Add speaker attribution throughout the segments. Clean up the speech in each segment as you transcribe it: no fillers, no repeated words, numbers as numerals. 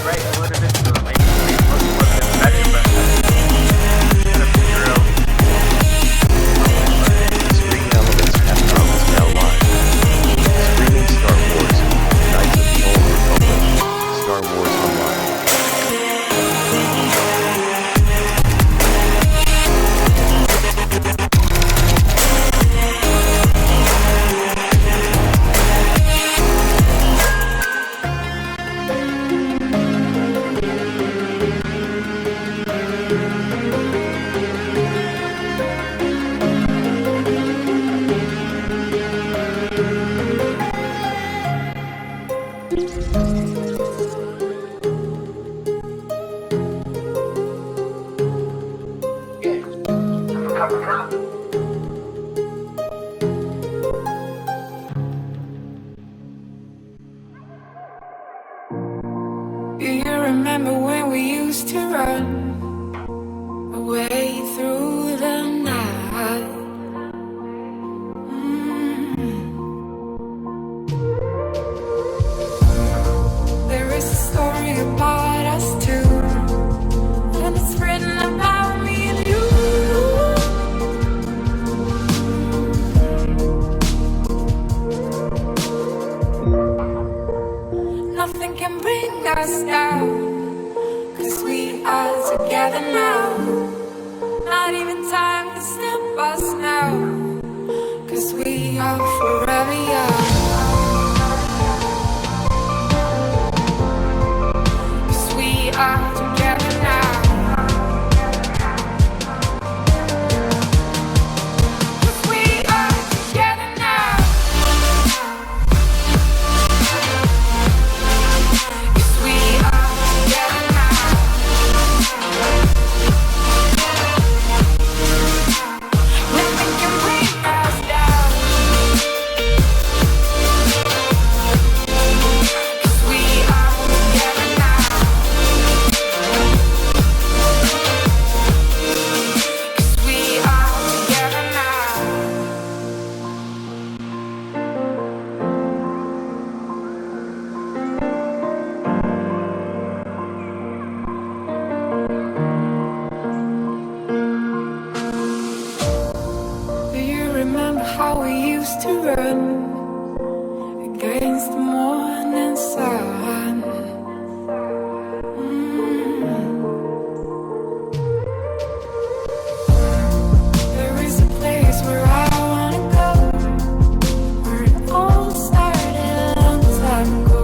Speaker 1: right, a little bit, so maybe look more than Patdrum, but kind of figure out.
Speaker 2: Screen Elements Patdrum is now live. Streaming Star Wars, Knights of the Old Republic, Star Wars Online.
Speaker 3: Do you remember when we used to run away through the night? There is a story about us two, and it's written about me and you. Nothing can bring us down, 'cause we are together now. Not even time can stop us now, 'cause we are forever young. 'Cause we are together now. 'Cause we are together now. 'Cause we are together now. Nothing can bring us down. 'Cause we are together now. 'Cause we are together now. Do you remember how we used to run against the morning sun? There is a place where I wanna go, where it all started a long time ago.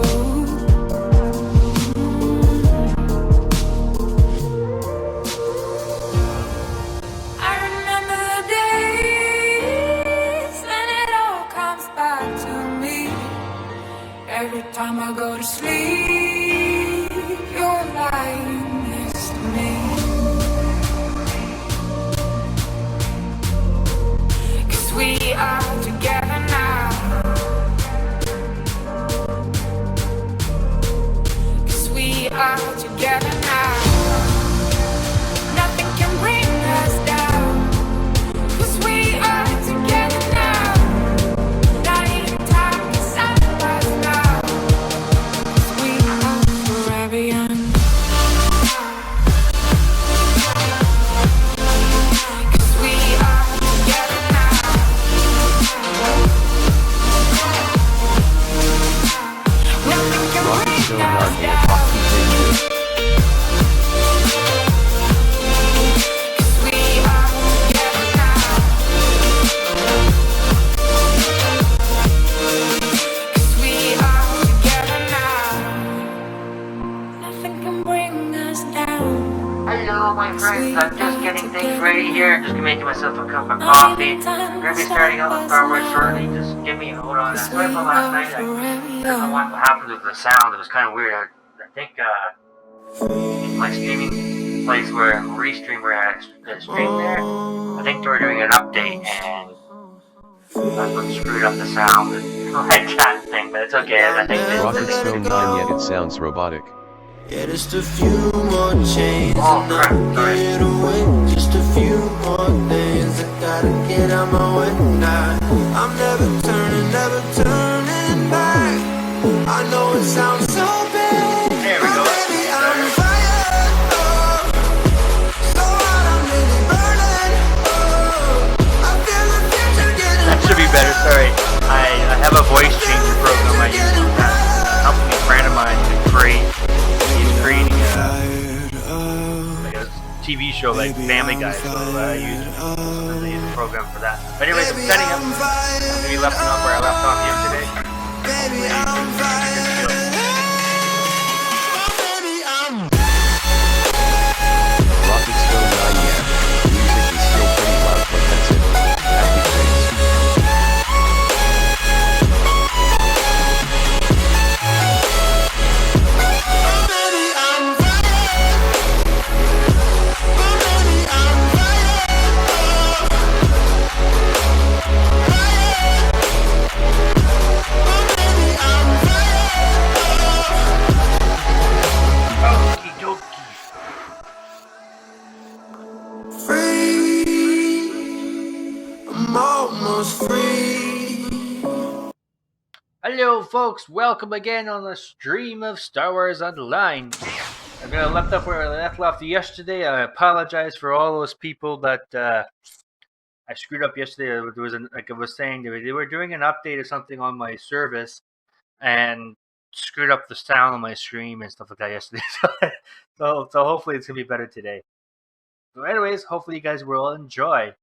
Speaker 3: I remember the days when it all comes back to me. Every time I go to sleep, you're lying next to me. 'Cause we are together now. 'Cause we are together now. Nothing can bring us down. 'Cause we are together now. Not even time can stop us now. 'Cause we are forever young. 'Cause we are together now. Nothing can
Speaker 2: Rocky
Speaker 3: bring
Speaker 2: Stone
Speaker 3: us
Speaker 2: Army
Speaker 3: down.
Speaker 2: Hockey Pictures.
Speaker 3: 'Cause we are together now. 'Cause we are together now. Nothing can bring us down.
Speaker 1: Hello, my friends. I'm just getting things ready here. Just making myself a cup of coffee. We're gonna be starting out with Star Wars shortly. Just give me a hold on. Sorry for last night. I don't know what happened with the sound. It was kind of weird. I think my streaming place where Restream where I streamed there, I think they were doing an update and that's what screwed up the sound and like that thing. But it's okay. I think
Speaker 2: Rocket Stone 9 yet it sounds robotic.
Speaker 4: Yeah, just a few more chains
Speaker 1: Oh,
Speaker 4: and I
Speaker 1: crap,
Speaker 4: can
Speaker 1: sorry.
Speaker 4: get away. Just a few more things I gotta get out my way now. I'm never turning back. I know it sounds so bad,
Speaker 1: There we
Speaker 4: but
Speaker 1: go.
Speaker 4: baby,
Speaker 1: like Family Guy, so I use the program for that. But anyways, I'm setting up. I'm gonna be left off where I left off yesterday.
Speaker 4: Baby, I'm fine.
Speaker 2: Rocket Stone 9 yeah. Music is still pretty loud but that's it. Happy face.
Speaker 1: Okie dokie.
Speaker 4: Free, I'm almost free.
Speaker 1: Hello, folks. Welcome again on the stream of Star Wars Online. I'm gonna left off where I left off yesterday. I apologize for all those people that I screwed up yesterday. There was like I was saying, they were doing an update or something on my service and screwed up the sound on my stream and stuff like that yesterday. So hopefully it's gonna be better today. So anyways, hopefully you guys will enjoy.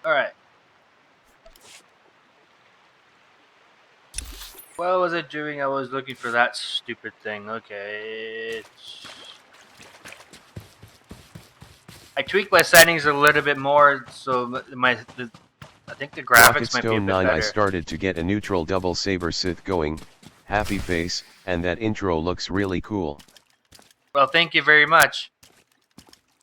Speaker 1: Alright. What was I doing? I was looking for that stupid thing. Okay. I tweaked my settings a little bit more, so I think the graphics
Speaker 2: Rocket
Speaker 1: might be a
Speaker 2: Stone
Speaker 1: bit
Speaker 2: 9
Speaker 1: better.
Speaker 2: I started to get a neutral double saber Sith going. Happy face, and that intro looks really cool.
Speaker 1: Well, thank you very much.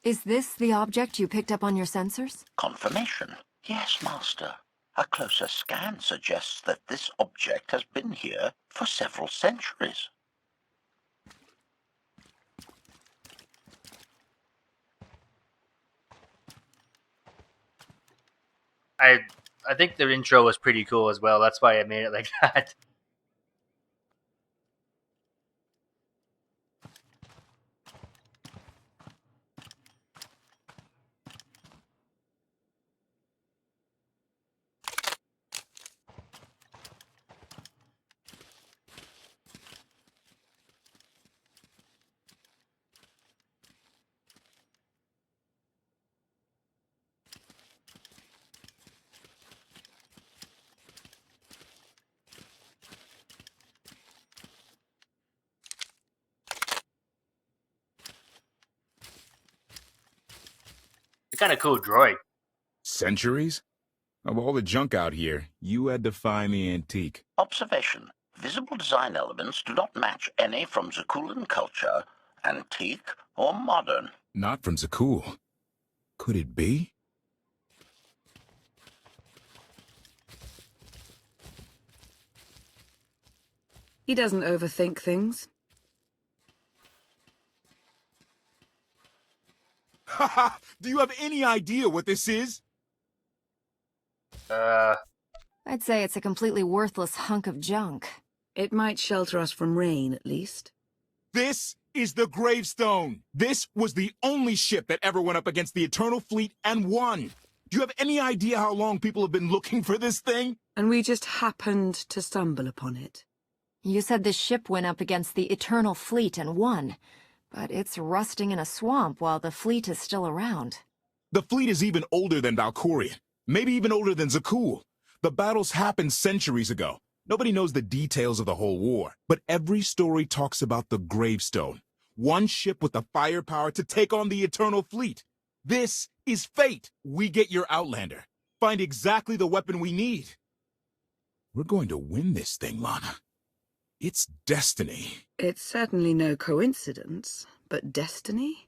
Speaker 5: Is this the object you picked up on your sensors?
Speaker 6: Confirmation. Yes, Master. A closer scan suggests that this object has been here for several centuries.
Speaker 1: I think the intro was pretty cool as well. That's why I made it like that. Kind of cool droid.
Speaker 7: Centuries? Of all the junk out here, you had to find the antique.
Speaker 6: Observation. Visible design elements do not match any from Zakuulan culture, antique or modern.
Speaker 7: Not from Zakuul. Could it be?
Speaker 8: He doesn't overthink things.
Speaker 7: Haha! Do you have any idea what this is?
Speaker 5: I'd say it's a completely worthless hunk of junk.
Speaker 8: It might shelter us from rain, at least.
Speaker 7: This is the gravestone. This was the only ship that ever went up against the Eternal Fleet and won. Do you have any idea how long people have been looking for this thing?
Speaker 8: And we just happened to stumble upon it.
Speaker 5: You said the ship went up against the Eternal Fleet and won, but it's rusting in a swamp while the fleet is still around.
Speaker 7: The fleet is even older than Valkorion. Maybe even older than Zakuul. The battles happened centuries ago. Nobody knows the details of the whole war, but every story talks about the gravestone. One ship with the firepower to take on the Eternal Fleet. This is fate. We get your Outlander. Find exactly the weapon we need. We're going to win this thing, Lana. It's destiny.
Speaker 8: It's certainly no coincidence, but destiny?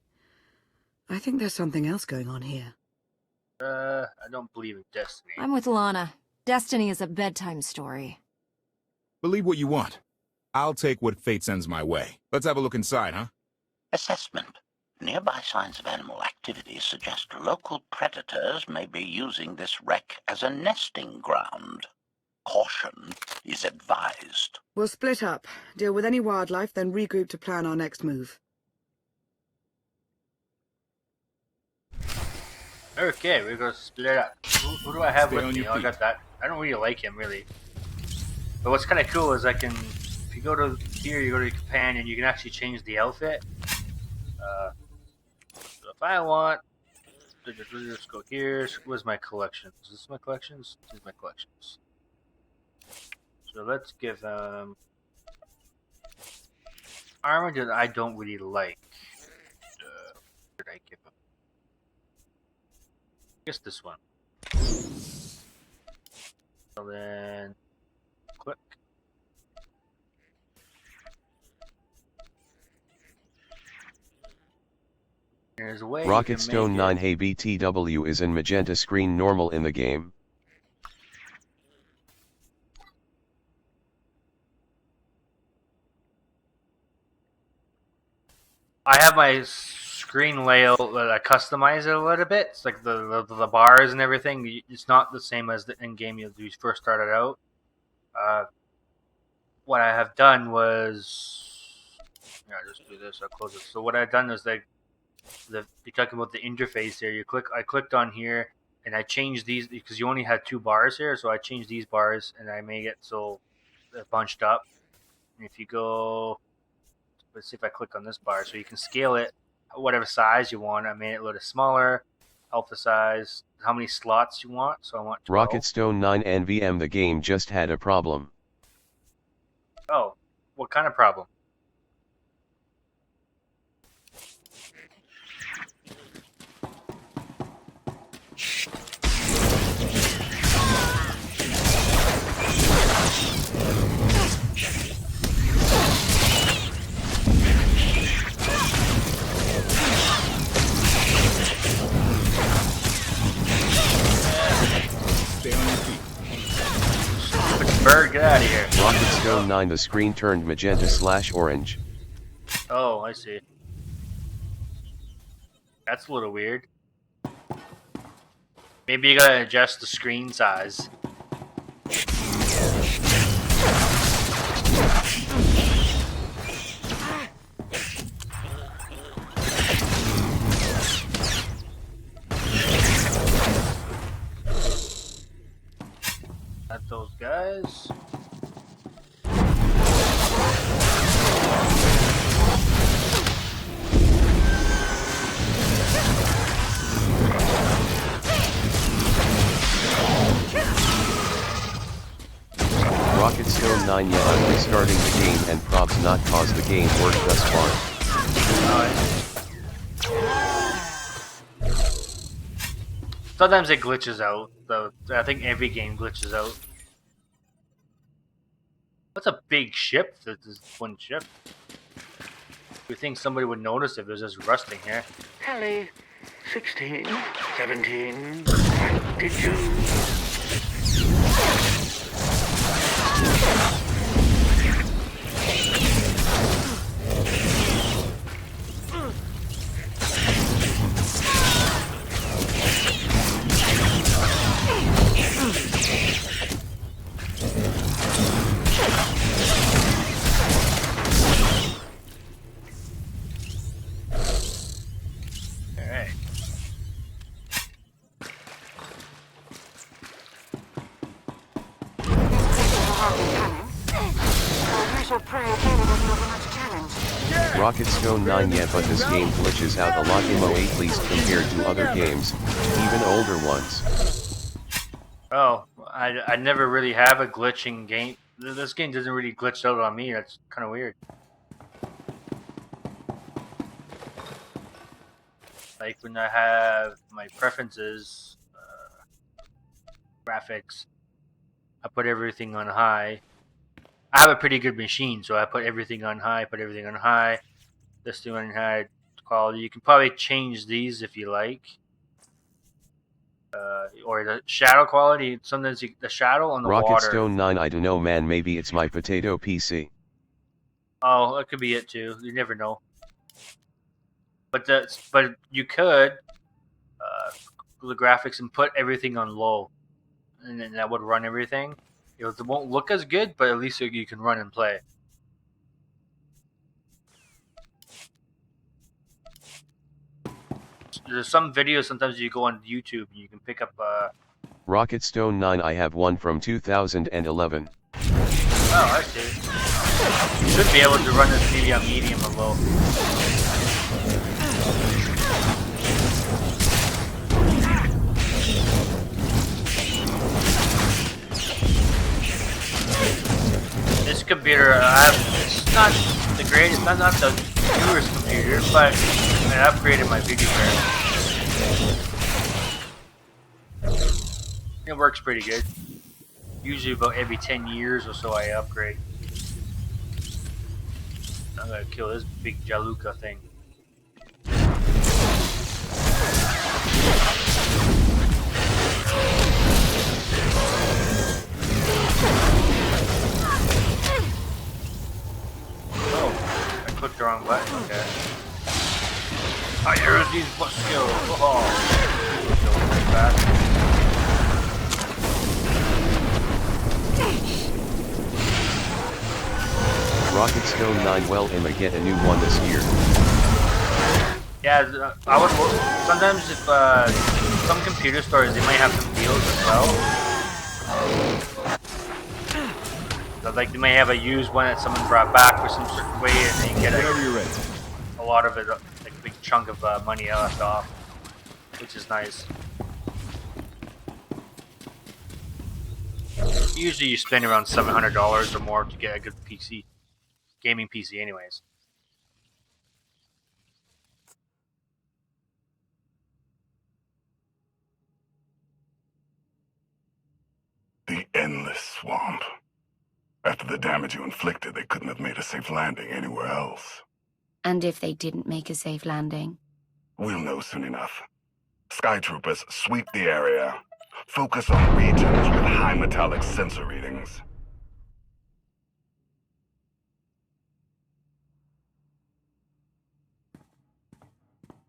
Speaker 8: I think there's something else going on here.
Speaker 1: I don't believe in destiny.
Speaker 5: I'm with Lana. Destiny is a bedtime story.
Speaker 7: Believe what you want. I'll take what fate sends my way. Let's have a look inside, huh?
Speaker 6: Assessment. Nearby signs of animal activity suggest local predators may be using this wreck as a nesting ground. Caution is advised.
Speaker 8: We'll split up, deal with any wildlife, then regroup to plan our next move.
Speaker 9: Okay, we're gonna split it up. Who do I have
Speaker 7: Stay
Speaker 9: with
Speaker 7: on
Speaker 9: me?
Speaker 7: your
Speaker 9: Oh, I
Speaker 7: feet.
Speaker 9: got that. I don't really like him, really. But what's kind of cool is I can, if you go to here, you go to your companion, you can actually change the outfit. So if I want, let's go here. Where's my collections? Is this my collections? This is my collections. So let's give armor that I don't really like. What did I give him? I guess this one. So then, click. There's a way you
Speaker 2: Rocket
Speaker 9: can
Speaker 2: Stone
Speaker 9: make
Speaker 2: 9
Speaker 9: it.
Speaker 2: Hey BTW is in magenta screen normal in the game.
Speaker 9: I have my screen layout that I customize it a little bit. It's like the bars and everything. It's not the same as the in game you first started out. What I have done was, yeah, just do this. I'll close it. So what I've done is like you're talking about the interface here. I clicked on here and I changed these because you only had 2 bars here. So I changed these bars and I made it so they're bunched up. And if you go, let's see if I click on this bar, so you can scale it whatever size you want. I made it a little smaller, alpha size, how many slots you want. So I want 12.
Speaker 2: Rocket Stone 9 NVM the game just had a problem.
Speaker 9: Oh, what kind of problem?
Speaker 7: Stay on your feet.
Speaker 9: Bird, get out of here.
Speaker 2: Rocket Stone 9 the screen turned magenta/orange.
Speaker 9: Oh, I see. That's a little weird. Maybe you gotta adjust the screen size. At those guys.
Speaker 2: Rocket Stone 9 yet I'm restarting the game and probs not cause the game work thus far.
Speaker 9: Sometimes it glitches out, though. I think every game glitches out. What's a big ship? This one ship. You think somebody would notice if there's just rusting here?
Speaker 6: Kelly, 16, 17, 22.
Speaker 9: Alright.
Speaker 2: Rocket Stone 9 yet but this game glitches out a lot emo at least compared to other games, even older ones.
Speaker 9: Oh, I never really have a glitching game. This game doesn't really glitch out on me. That's kind of weird. Like when I have my preferences, graphics, I put everything on high. I have a pretty good machine, so I put everything on high, this thing on high quality. You can probably change these if you like. Or the shadow quality, sometimes the shadow on the
Speaker 2: Rocket
Speaker 9: water.
Speaker 2: Stone 9 I don't know man maybe it's my potato PC.
Speaker 9: Oh, that could be it too. You never know. But you could the graphics and put everything on low, and then that would run everything. It won't look as good, but at least you can run and play. there's some videos sometimes you go on YouTube and you can pick up.
Speaker 2: Rocket Stone 9, I have one from 2011.
Speaker 9: Oh, I see. You should be able to run this TV on medium or low. This computer it's not the greatest, not the newest computer, but I upgraded my video card. It works pretty good. Usually about every 10 years or so I upgrade. I'm gonna kill this big Jaluka thing. Oh, I clicked the wrong button, okay. I use these skills. Oh, really fast.
Speaker 2: Rocket Stone 9, well, Emma get a new one this year.
Speaker 9: Yeah, I would. Sometimes if some computer stores, they might have some deals as well. So, like they may have a used one that someone brought back for some certain way, and they get a lot of it, like a big chunk of money left off, which is nice. Usually, you spend around $700 or more to get a good PC. Gaming PC anyways.
Speaker 10: The endless swamp. After the damage you inflicted, they couldn't have made a safe landing anywhere else.
Speaker 11: And if they didn't make a safe landing?
Speaker 10: We'll know soon enough. Skytroopers, sweep the area. Focus on regions with high metallic sensor readings.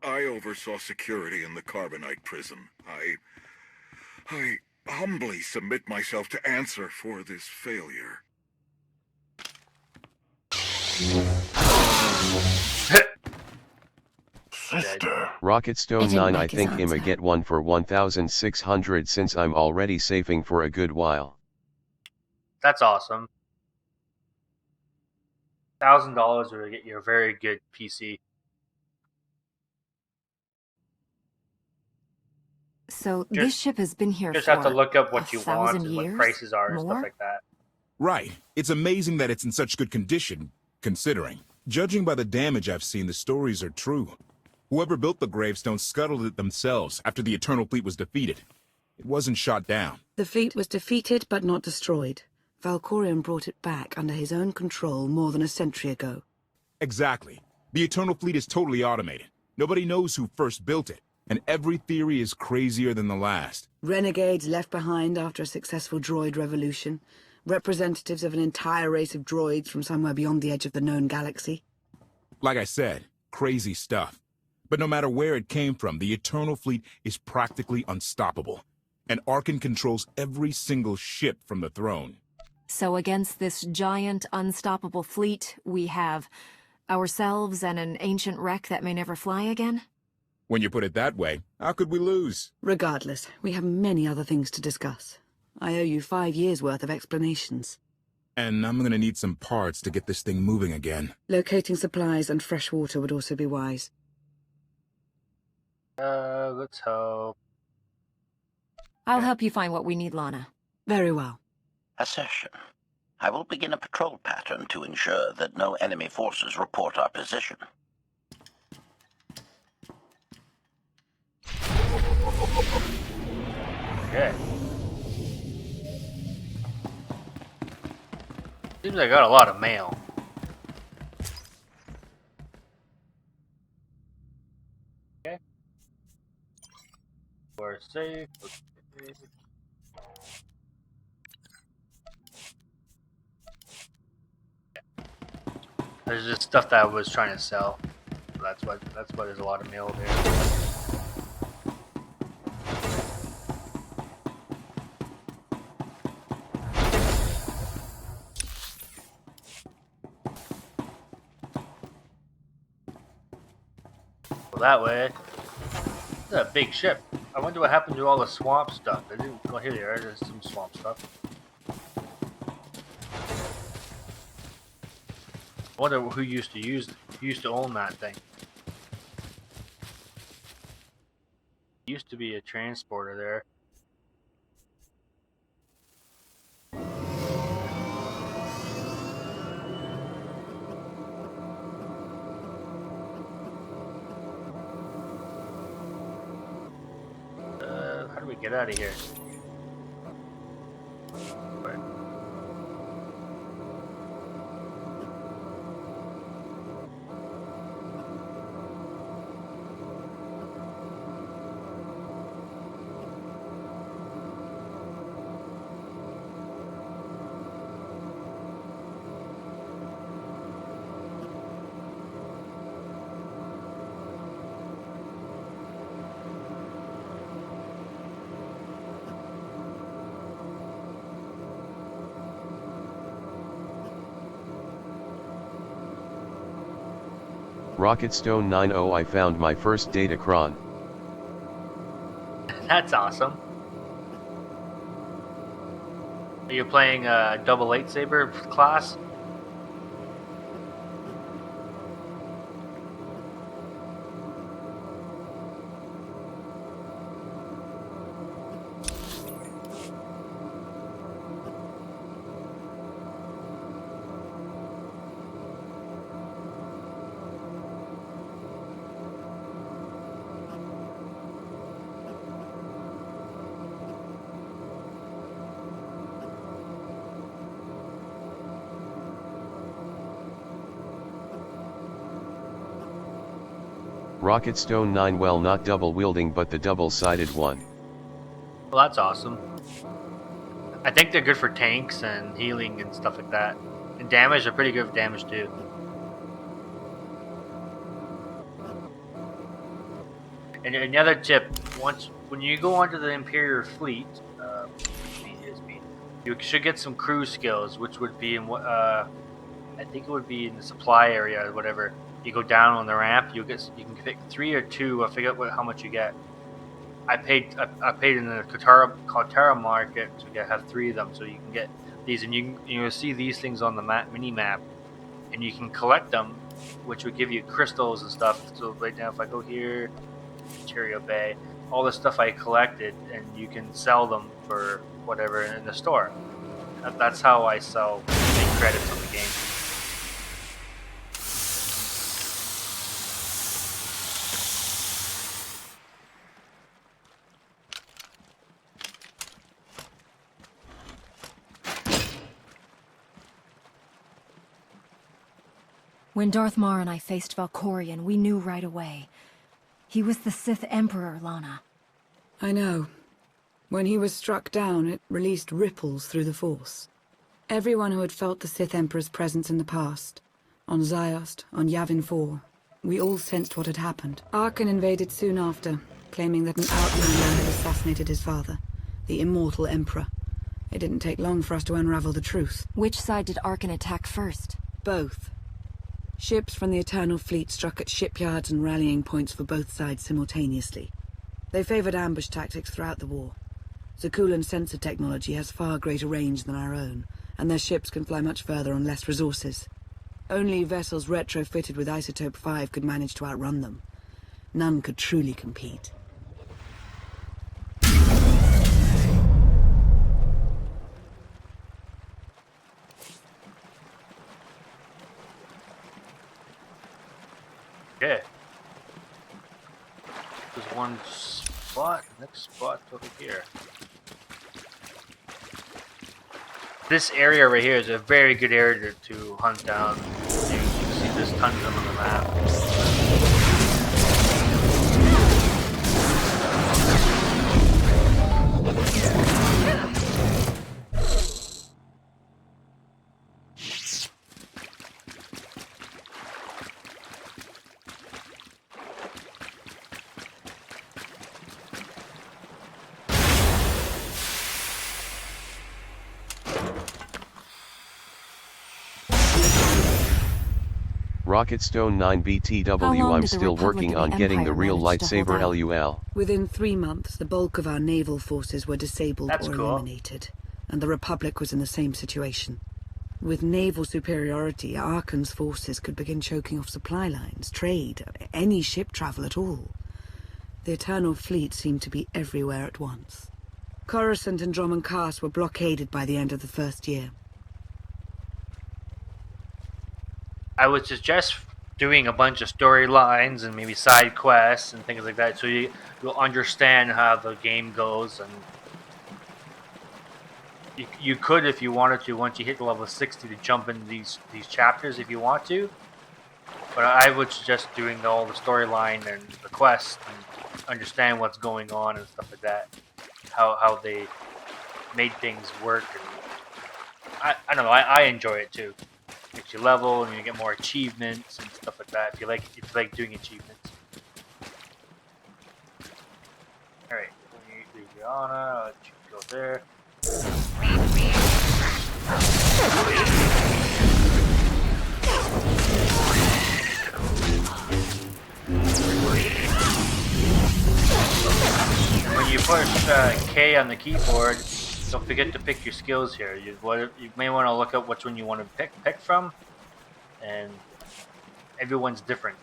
Speaker 12: I oversaw security in the Carbonite prison. I humbly submit myself to answer for this failure.
Speaker 10: Sister.
Speaker 2: Rocket Stone 9, I think Emma get one for 1,600 since I'm already saving for a good while.
Speaker 9: That's awesome. $1,000 will get you a very good PC.
Speaker 5: So this ship has been here
Speaker 9: Just
Speaker 5: for
Speaker 9: have to look up what you want,
Speaker 5: 1,000
Speaker 9: and what
Speaker 5: years?
Speaker 9: prices are, and
Speaker 5: More?
Speaker 9: stuff like that.
Speaker 7: Right. It's amazing that it's in such good condition, considering. Judging by the damage I've seen, the stories are true. Whoever built the gravestone scuttled it themselves after the Eternal Fleet was defeated. It wasn't shot down.
Speaker 8: The fleet was defeated but not destroyed. Valkorion brought it back under his own control more than a century ago.
Speaker 7: Exactly. The Eternal Fleet is totally automated. Nobody knows who first built it, and every theory is crazier than the last.
Speaker 8: Renegades left behind after a successful droid revolution. Representatives of an entire race of droids from somewhere beyond the edge of the known galaxy.
Speaker 7: Like I said, crazy stuff. But no matter where it came from, the Eternal Fleet is practically unstoppable. And Arkan controls every single ship from the throne.
Speaker 5: So against this giant, unstoppable fleet, we have ourselves and an ancient wreck that may never fly again?
Speaker 7: When you put it that way, how could we lose?
Speaker 8: Regardless, we have many other things to discuss. I owe you 5 years' worth of explanations.
Speaker 7: And I'm gonna need some parts to get this thing moving again.
Speaker 8: Locating supplies and fresh water would also be wise.
Speaker 9: Let's hope.
Speaker 5: I'll help you find what we need, Lana.
Speaker 8: Very well.
Speaker 6: Assertion. I will begin a patrol pattern to ensure that no enemy forces report our position.
Speaker 9: Okay. Seems like I got a lot of mail. Okay. We're safe. Okay. There's just stuff that I was trying to sell. That's why there's a lot of mail there. That way. a big ship. I wonder what happened to all the swamp stuff. I didn't. Oh, here they are. There's some swamp stuff. I wonder who used to own that thing. Used to be a transporter there. How do we get out of here? Where?
Speaker 2: Rocketstone 90, I found my first datacron.
Speaker 9: That's awesome. Are you playing a double lightsaber class?
Speaker 2: Rocketstone 9, well, not double wielding but the double-sided one.
Speaker 9: Well, that's awesome. I think they're good for tanks and healing and stuff like that. And damage, they're pretty good for damage too. And another tip: when you go onto the Imperial fleet, you should get some crew skills, which would be in I think it would be in the supply area or whatever. You go down on the ramp, you can pick 3 or 2. I forget how much you get. I paid in the Katara market to have 3 of them, so you can get these, and you'll see these things on the mini map, and you can collect them, which would give you crystals and stuff. So right now, if I go here, Ontario Bay, all the stuff I collected, and you can sell them for whatever in the store. That's how I sell big credits on the game.
Speaker 5: When Darth Mar and I faced Valkorion, we knew right away. He was the Sith Emperor, Lana.
Speaker 8: I know. When he was struck down, it released ripples through the Force. Everyone who had felt the Sith Emperor's presence in the past, on Ziost, on Yavin 4, we all sensed what had happened. Arkan invaded soon after, claiming that an outlander had assassinated his father, the immortal Emperor. It didn't take long for us to unravel the truth.
Speaker 5: Which side did Arkan attack first?
Speaker 8: Both. Ships from the Eternal Fleet struck at shipyards and rallying points for both sides simultaneously. They favored ambush tactics throughout the war. Zakulan's sensor technology has far greater range than our own, and their ships can fly much further on less resources. Only vessels retrofitted with Isotope 5 could manage to outrun them. None could truly compete.
Speaker 9: Okay. There's one spot. Next spot over here. This area right here is a very good area to hunt down. You can see there's tons of them on the map.
Speaker 2: Rocketstone 9
Speaker 5: How
Speaker 2: BTW.
Speaker 5: long
Speaker 2: I'm
Speaker 5: did the
Speaker 2: still
Speaker 5: Republic
Speaker 2: working
Speaker 5: and
Speaker 2: on
Speaker 5: the
Speaker 2: getting the
Speaker 5: Empire
Speaker 2: real
Speaker 5: manage to hold
Speaker 2: lightsaber
Speaker 5: out?
Speaker 2: LUL.
Speaker 8: Within 3 months, the bulk of our naval forces were disabled
Speaker 9: That's
Speaker 8: or
Speaker 9: cool.
Speaker 8: eliminated, and the Republic was in the same situation. With naval superiority, Arkan's forces could begin choking off supply lines, trade, any ship travel at all. The Eternal Fleet seemed to be everywhere at once. Coruscant and Drummond Cast were blockaded by the end of the first year.
Speaker 9: I would suggest doing a bunch of storylines and maybe side quests and things like that, so you'll understand how the game goes. And you could, if you wanted to, once you hit level 60, to jump into these chapters if you want to. But I would suggest doing all the storyline and the quests and understand what's going on and stuff like that. How they made things work. And I don't know. I enjoy it too. Makes you level and you get more achievements and stuff like that. If you like doing achievements. All right, when you leave Rihanna, I'll let you go there. When you push K on the keyboard, don't forget to pick your skills here. You may want to look up which one you want to pick from, and everyone's different.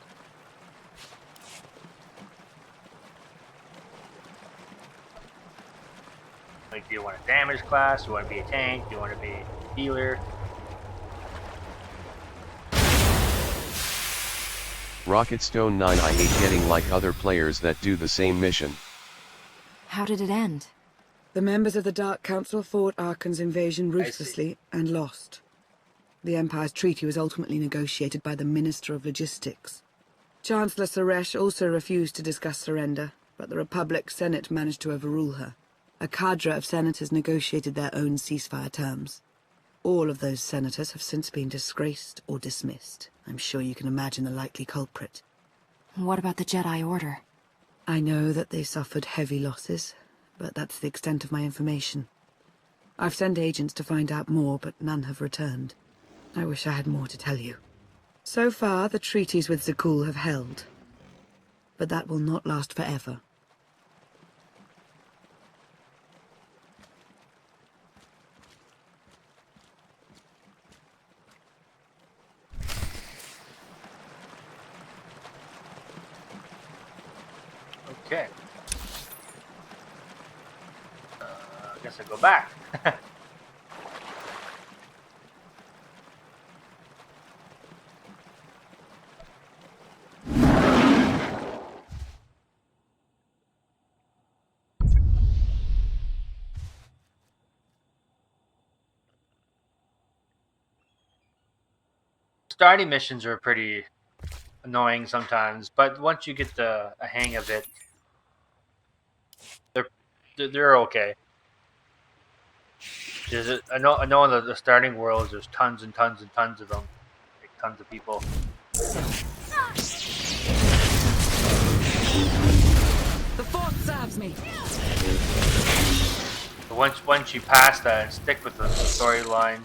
Speaker 9: Like, do you want a damage class? Do you want to be a tank? Do you want to be a healer?
Speaker 2: Rocketstone 9. I hate getting like other players that do the same mission.
Speaker 5: How did it end?
Speaker 8: The members of the Dark Council fought Arkan's invasion ruthlessly and lost. The Empire's treaty was ultimately negotiated by the Minister of Logistics. Chancellor Suresh also refused to discuss surrender, but the Republic Senate managed to overrule her. A cadre of senators negotiated their own ceasefire terms. All of those senators have since been disgraced or dismissed. I'm sure you can imagine the likely culprit.
Speaker 5: What about the Jedi Order?
Speaker 8: I know that they suffered heavy losses, but that's the extent of my information. I've sent agents to find out more, but none have returned. I wish I had more to tell you. So far, the treaties with Zakul have held, but that will not last forever.
Speaker 9: Okay. I guess I go back. Starting missions are pretty annoying sometimes, but once you get a hang of it, they're okay. I know in the starting worlds there's tons and tons and tons of them, like tons of people.
Speaker 8: The Force serves me.
Speaker 9: But once you pass that and stick with the storyline,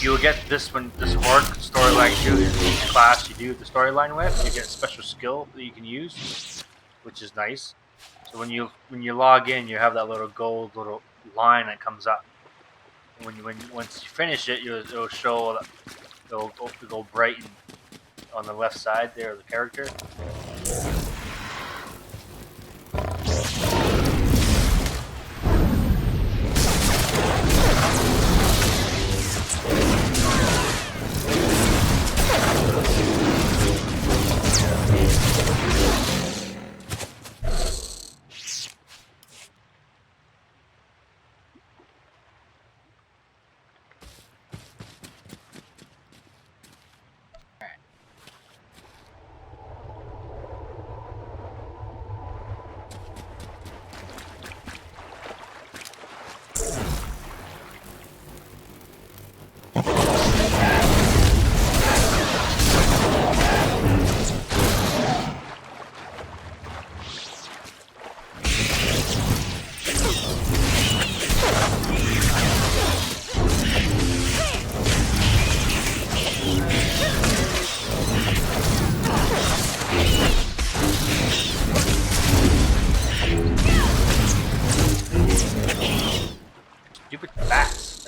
Speaker 9: you'll get this orc storyline too. In each class you do the storyline with, you get a special skill that you can use, which is nice. So when you log in, you have that little gold little line that comes up. Once you finish it, it'll show that it'll go brighten on the left side there of the character.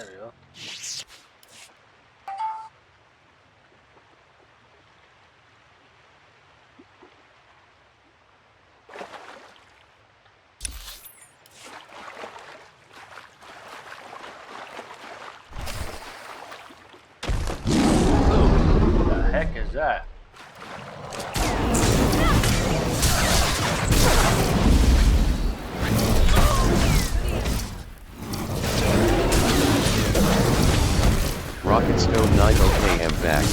Speaker 9: There we go. What the heck is that?
Speaker 2: Rocket Stone 9 okay, I'm back.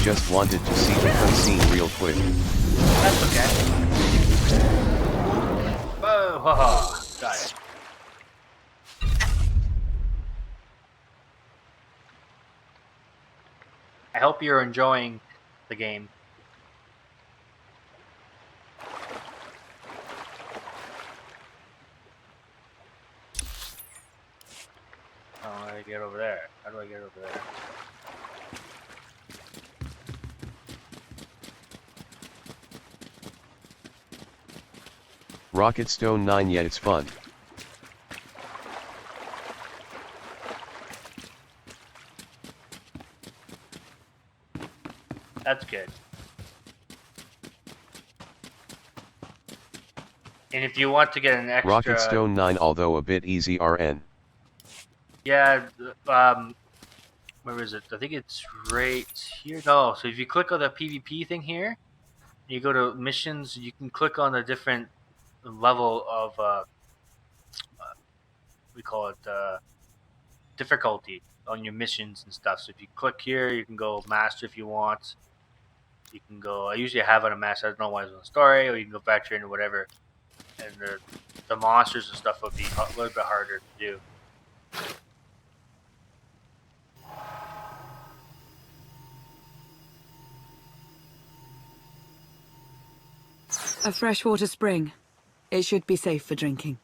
Speaker 2: Just wanted to see the cutscene real quick.
Speaker 9: That's okay. Whoa, haha, got it. I hope you're enjoying the game. How do I get over there? How do I get over there?
Speaker 2: Rocket Stone 9, yeah, it's fun.
Speaker 9: That's good. And if you want to get an extra...
Speaker 2: Rocket Stone 9, although a bit easy RN.
Speaker 9: Yeah, where is it? I think it's right here. No, so if you click on the PvP thing here, you go to missions, you can click on a different level of, we call it, difficulty on your missions and stuff. So if you click here, you can go master if you want. You can go, I usually have it on master, I don't know why it's on story, or you can go veteran or whatever. And the monsters and stuff would be a little bit harder to do.
Speaker 8: A freshwater spring. It should be safe for drinking.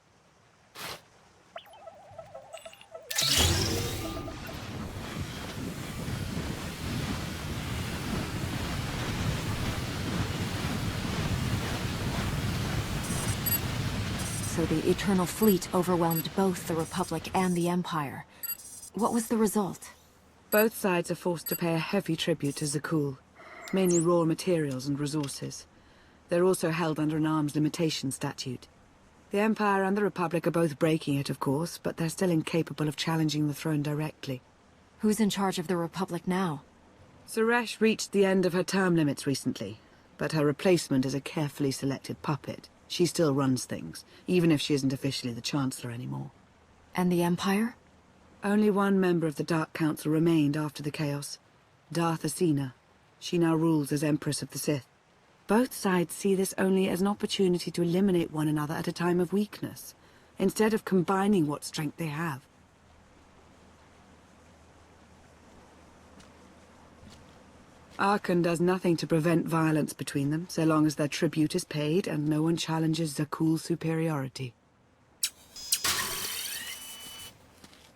Speaker 5: So the Eternal Fleet overwhelmed both the Republic and the Empire. What was the result?
Speaker 8: Both sides are forced to pay a heavy tribute to Zakul, mainly raw materials and resources. They're also held under an arms limitation statute. The Empire and the Republic are both breaking it, of course, but they're still incapable of challenging the throne directly.
Speaker 5: Who's in charge of the Republic now?
Speaker 8: Suresh reached the end of her term limits recently, but her replacement is a carefully selected puppet. She still runs things, even if she isn't officially the Chancellor anymore.
Speaker 5: And the Empire?
Speaker 8: Only one member of the Dark Council remained after the chaos. Darth Asina. She now rules as Empress of the Sith. Both sides see this only as an opportunity to eliminate one another at a time of weakness, instead of combining what strength they have. Archon does nothing to prevent violence between them, so long as their tribute is paid and no one challenges Zakul's superiority.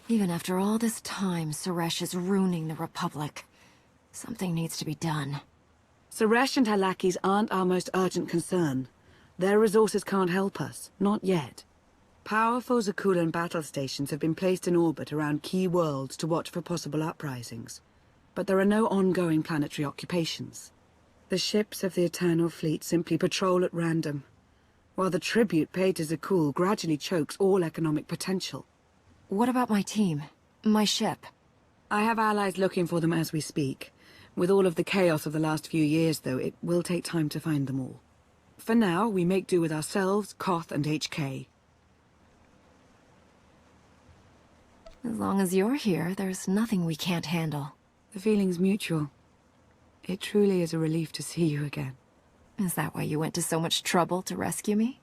Speaker 5: Even after all this time, Suresh is ruining the Republic. Something needs to be done.
Speaker 8: Suresh and her lackeys aren't our most urgent concern. Their resources can't help us, not yet. Powerful Zakulan battle stations have been placed in orbit around key worlds to watch for possible uprisings. But there are no ongoing planetary occupations. The ships of the Eternal Fleet simply patrol at random, while the tribute paid to Zakul gradually chokes all economic potential.
Speaker 5: What about my team? My ship?
Speaker 8: I have allies looking for them as we speak. With all of the chaos of the last few years, though, it will take time to find them all. For now, we make do with ourselves, Koth, and HK.
Speaker 5: As long as you're here, there's nothing we can't handle.
Speaker 8: The feeling's mutual. It truly is a relief to see you again.
Speaker 5: Is that why you went to so much trouble to rescue me?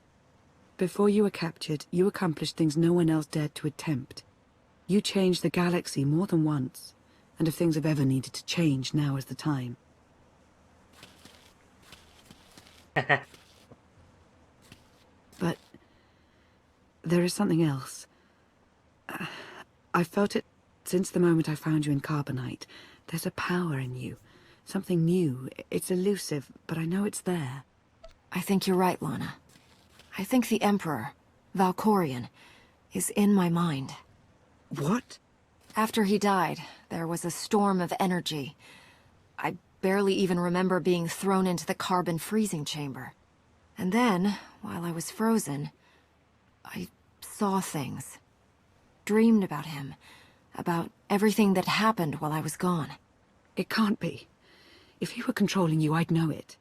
Speaker 8: Before you were captured, you accomplished things no one else dared to attempt. You changed the galaxy more than once, and if things have ever needed to change, now is the time. But there is something else. I felt it since the moment I found you in Carbonite. There's a power in you. Something new. It's elusive, but I know it's there.
Speaker 5: I think you're right, Lana. I think the Emperor, Valkorion, is in my mind.
Speaker 8: What?
Speaker 5: After he died, there was a storm of energy. I barely even remember being thrown into the carbon freezing chamber. And then, while I was frozen, I saw things. Dreamed about him. About everything that happened while I was gone.
Speaker 8: It can't be. If he were controlling you, I'd know it.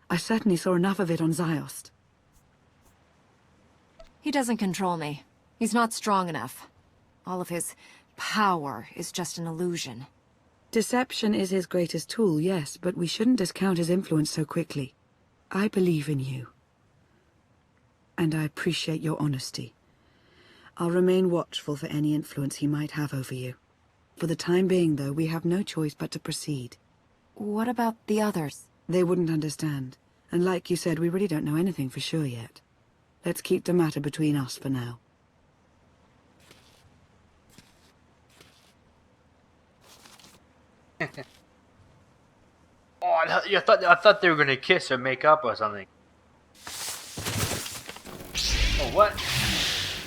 Speaker 8: I certainly saw enough of it on Ziost.
Speaker 5: He doesn't control me. He's not strong enough. All of his power is just an illusion.
Speaker 8: Deception is his greatest tool, yes, but we shouldn't discount his influence so quickly. I believe in you. And I appreciate your honesty. I'll remain watchful for any influence he might have over you. For the time being, though, we have no choice but to proceed.
Speaker 5: What about the others?
Speaker 8: They wouldn't understand. And like you said, we really don't know anything for sure yet. Let's keep the matter between us for now.
Speaker 9: Oh, I thought they were gonna kiss or make up or something. Oh, what?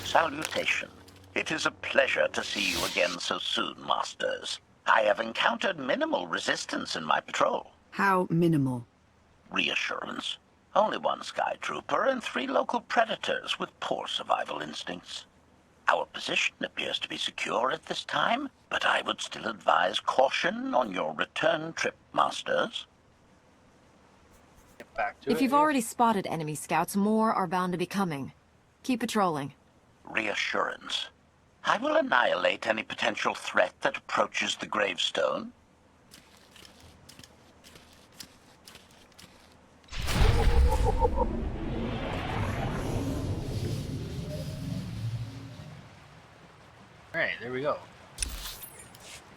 Speaker 6: Salutation. It is a pleasure to see you again so soon, Masters. I have encountered minimal resistance in my patrol.
Speaker 8: How minimal?
Speaker 6: Reassurance. Only one Sky Trooper and 3 local predators with poor survival instincts. Our position appears to be secure at this time, but I would still advise caution on your return trip, Masters.
Speaker 9: Get back to
Speaker 5: If
Speaker 9: it,
Speaker 5: you've
Speaker 9: yeah.
Speaker 5: already spotted enemy scouts, more are bound to be coming. Keep patrolling.
Speaker 6: Reassurance. I will annihilate any potential threat that approaches the gravestone.
Speaker 9: Alright, there we go.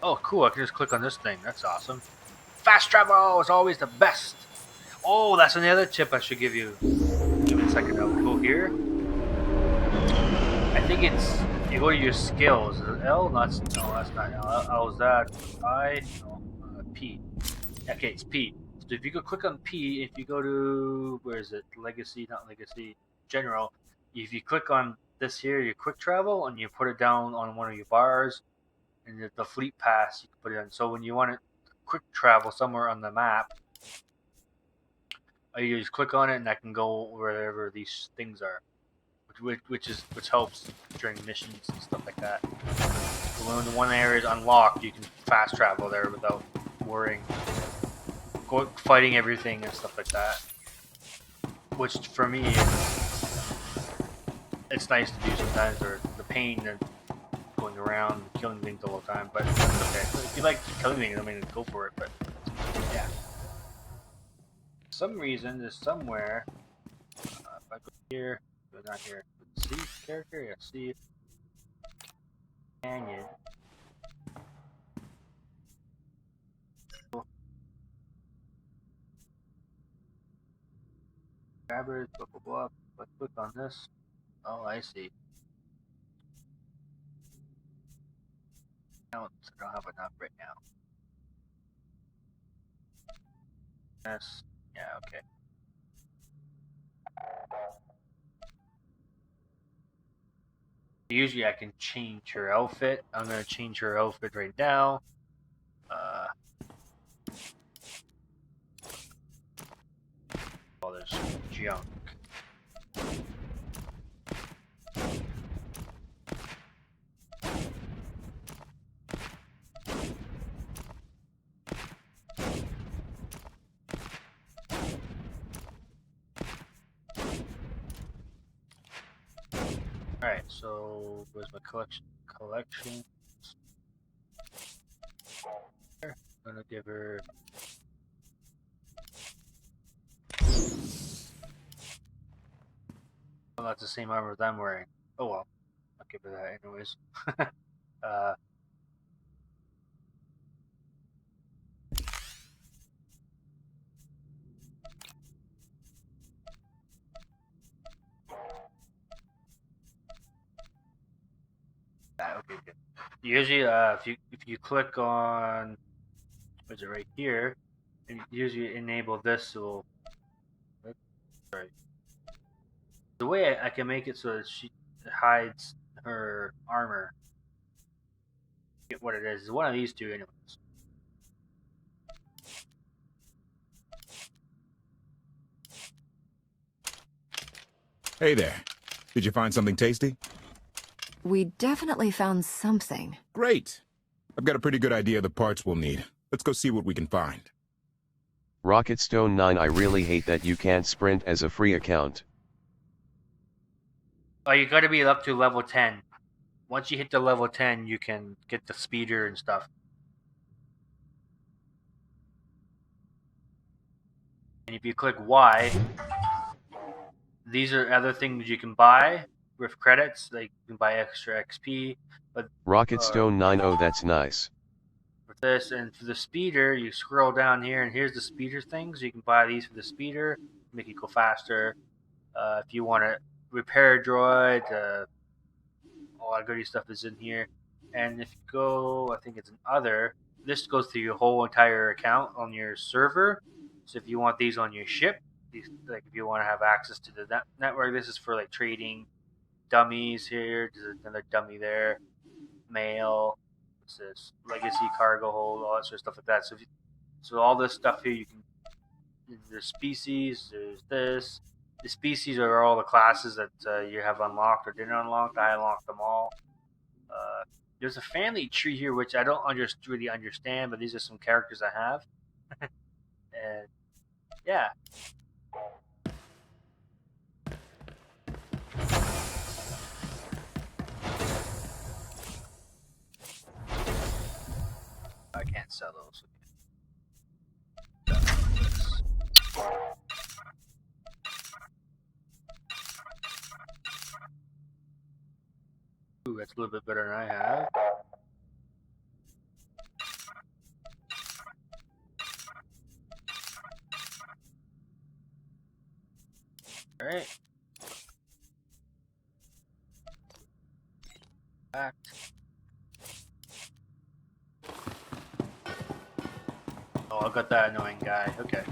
Speaker 9: Oh, cool, I can just click on this thing. That's awesome. Fast travel is always the best. Oh, that's another tip I should give you. Give me a second, I'll go here. I think it's, you go to your skills. Is it L? No, that's not L. L is that I? No, P. Okay, it's P. So if you go click on P, if you go to, where is it? Legacy, not Legacy, General. If you click on this here, your quick travel, and you put it down on one of your bars, and the fleet pass, you can put it on. So when you want to quick travel somewhere on the map, you just click on it, and that can go wherever these things are, which helps during missions and stuff like that. So when the one area is unlocked, you can fast travel there without worrying, fighting everything and stuff like that. Which for me, it's nice to do sometimes, or the pain of going around killing things all the time. But that's okay. If you like killing things, I mean, go for it. But yeah, for some reason there's somewhere. If I go here, go down here. See character, yeah. See canyon. Grabbers, blah blah blah. If I click on this, oh, I see. I don't have enough right now. Yes, yeah, okay. Usually I can change her outfit. I'm gonna change her outfit right now. Oh, there's junk. Alright, so where's my collection? I'm gonna give her. Well, that's the same armor that I'm wearing. Oh well, I'll give her that anyways. Okay, good. Usually, if you click on, what's it right here, and usually enable this, so right. The way I can make it so that she hides her armor. Get what it is. It's one of these two, anyways.
Speaker 7: Hey there. Did you find something tasty?
Speaker 5: We definitely found something.
Speaker 7: Great. I've got a pretty good idea of the parts we'll need. Let's go see what we can find.
Speaker 2: Rocketstone 9, I really hate that you can't sprint as a free account.
Speaker 9: Oh, you gotta be up to level 10. Once you hit the level 10, you can get the speeder and stuff. And if you click Y, these are other things you can buy with credits. Like you can buy extra XP. But
Speaker 2: Rocketstone 9, oh that's nice.
Speaker 9: with this, and for the speeder, you scroll down here, and here's the speeder things. You can buy these for the speeder, make it go faster. If you want to repair a droid, all that goody stuff is in here. And if you go, I think it's an other. This goes through your whole entire account on your server. So if you want these on your ship, these, like if you want to have access to the network, this is for like trading dummies here. There's another dummy there. Mail. What's this? Legacy cargo hold, all that sort of stuff like that. So all this stuff here, you can. There's species. There's this. The species are all the classes that you have unlocked or didn't unlock. I unlocked them all. There's a family tree here, which I don't really understand, but these are some characters I have. And yeah. I can't sell those. Ooh, that's a little bit better than I have. Alright. Back. Oh, I got that annoying guy. Okay.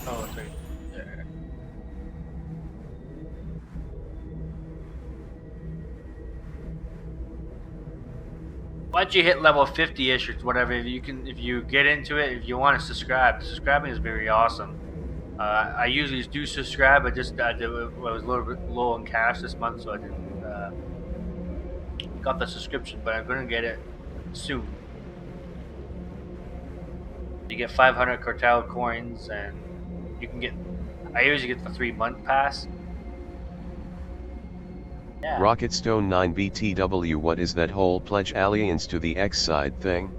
Speaker 9: Oh, it's right there. Once you hit level 50-ish or whatever, if you get into it, if you want to subscribe, subscribing is very awesome. I usually do subscribe, but just I was a little bit low on cash this month, so I didn't got the subscription, but I'm gonna get it soon. You get 500 cartel coins, and you can get. I usually get the 3-month pass. Yeah.
Speaker 2: Rocketstone 9 BTW, what is that whole pledge allegiance to the X side thing?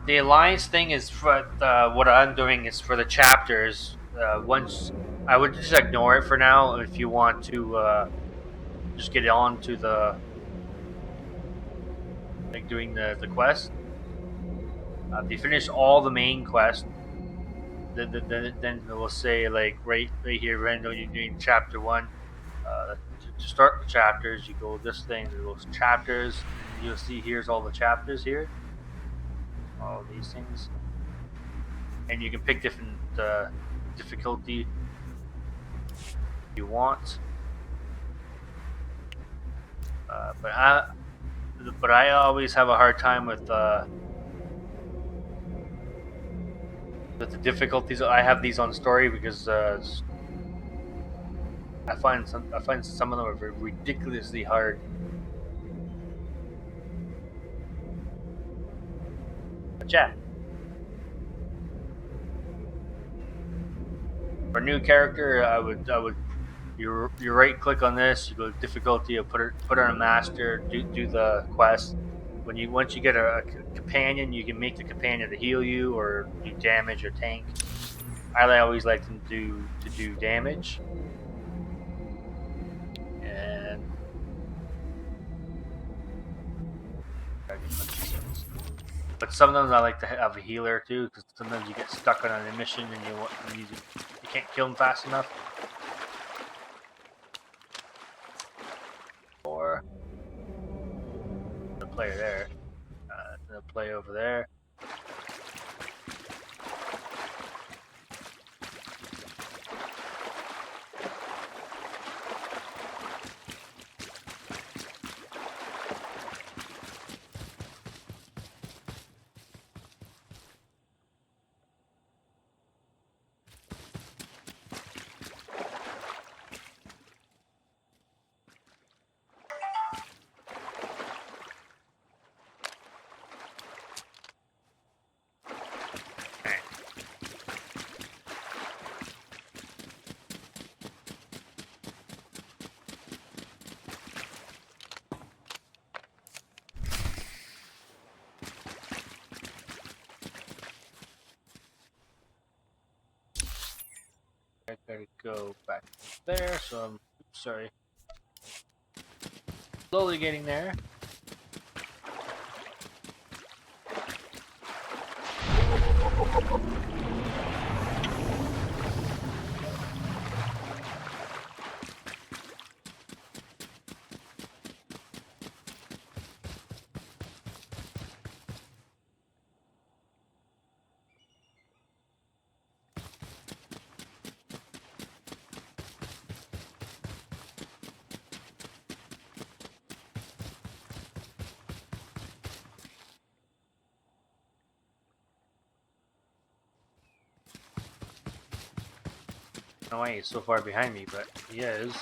Speaker 9: The alliance thing is for what I'm doing is for the chapters. Once I would just ignore it for now. If you want to just get on to the like doing the quest. If you finish all the main quest, then it will say like right here, Randall, you're doing chapter 1. To start the chapters, you go this thing, there goes chapters. You'll see here's all the chapters here. All these things, and you can pick different difficulty you want. But I always have a hard time with the difficulties. I have these on story because I find some of them are ridiculously hard. But yeah. For a new character, I would you right click on this, you go to difficulty, you put it on master, do the quest. Once you get a companion, you can make the companion to heal you or do damage or tank. I always like them to do damage. And but sometimes I like to have a healer too, because sometimes you get stuck on a mission and you can't kill them fast enough. Or the player there, the play over there. I gotta go back there, so I'm sorry. Slowly getting there. No way he's so far behind me, but he is.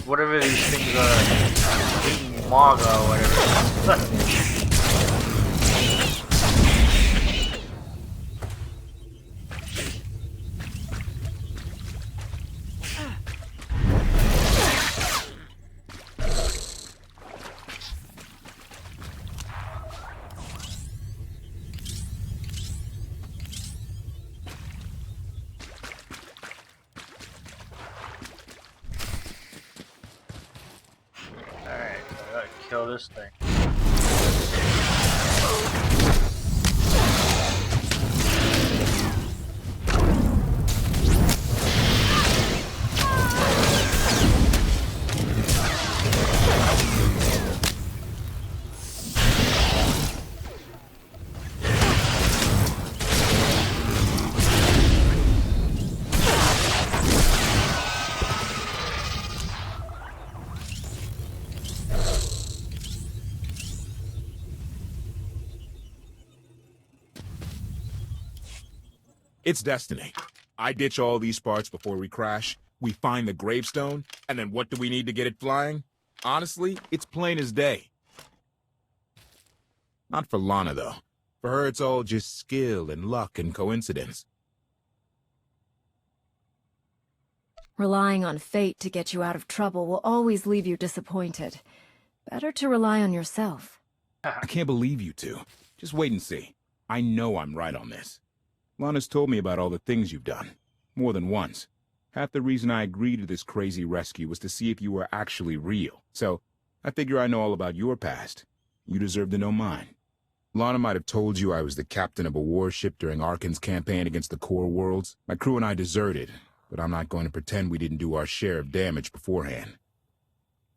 Speaker 9: Whatever these things are, eating Maga or whatever. Kill this thing.
Speaker 7: It's destiny. I ditch all these sparks before we crash, we find the gravestone, and then what do we need to get it flying? Honestly, it's plain as day. Not for Lana, though. For her, it's all just skill and luck and coincidence.
Speaker 5: Relying on fate to get you out of trouble will always leave you disappointed. Better to rely on yourself.
Speaker 7: I can't believe you two. Just wait and see. I know I'm right on this. Lana's told me about all the things you've done. More than once. Half the reason I agreed to this crazy rescue was to see if you were actually real. So, I figure I know all about your past. You deserve to know mine. Lana might have told you I was the captain of a warship during Arkan's campaign against the Core Worlds. My crew and I deserted, but I'm not going to pretend we didn't do our share of damage beforehand.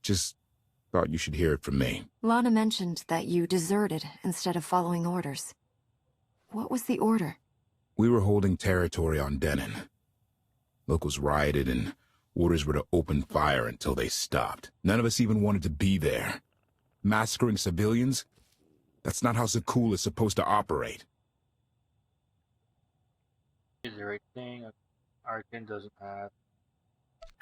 Speaker 7: Just thought you should hear it from me.
Speaker 5: Lana mentioned that you deserted instead of following orders. What was the order?
Speaker 7: We were holding territory on Denon. Locals rioted and orders were to open fire until they stopped. None of us even wanted to be there. Massacring civilians? That's not how Zakul is supposed to operate.
Speaker 9: Is the right thing Arkan doesn't have.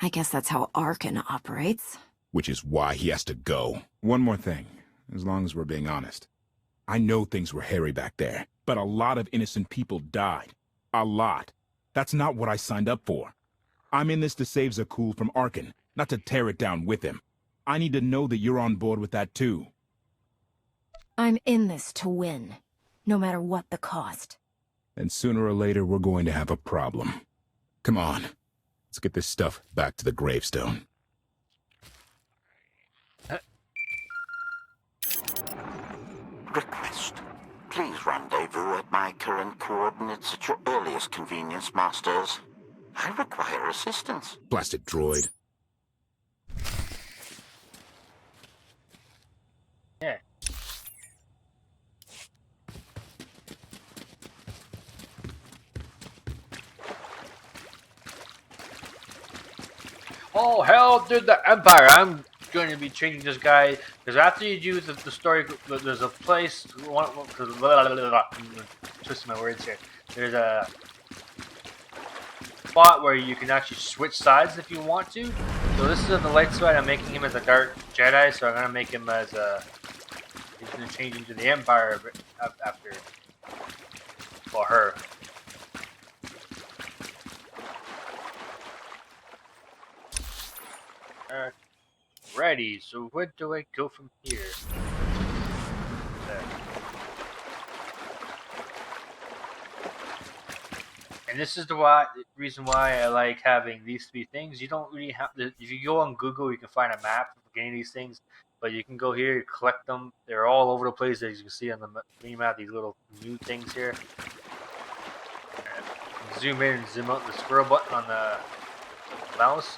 Speaker 5: I guess that's how Arkan operates.
Speaker 7: Which is why he has to go. One more thing, as long as we're being honest. I know things were hairy back there, but a lot of innocent people died. A lot. That's not what I signed up for. I'm in this to save Zakul from Arkan, not to tear it down with him. I need to know that you're on board with that too.
Speaker 5: I'm in this to win, no matter what the cost.
Speaker 7: And sooner or later, we're going to have a problem. Come on, let's get this stuff back to the gravestone.
Speaker 6: Request. Please rendezvous at my current coordinates at your earliest convenience, Masters. I require assistance.
Speaker 7: Blasted droid.
Speaker 9: Yeah. Oh, hell to the Empire. I'm going to be changing this guy, because after you do the story, there's a place, twisting my words here, there's a spot where you can actually switch sides if you want to. So this is on the light side. I'm making him as a dark Jedi, so I'm going to make him as a, he's going to change into the Empire after, well, her. Ready, so where do I go from here? There. And this is the reason why I like having these three things. You don't really have to, if you go on Google, you can find a map of getting these things, but you can go here, you collect them. They're all over the place, as you can see on the mini map, these little new things here. And zoom in and zoom out the squirrel button on the mouse.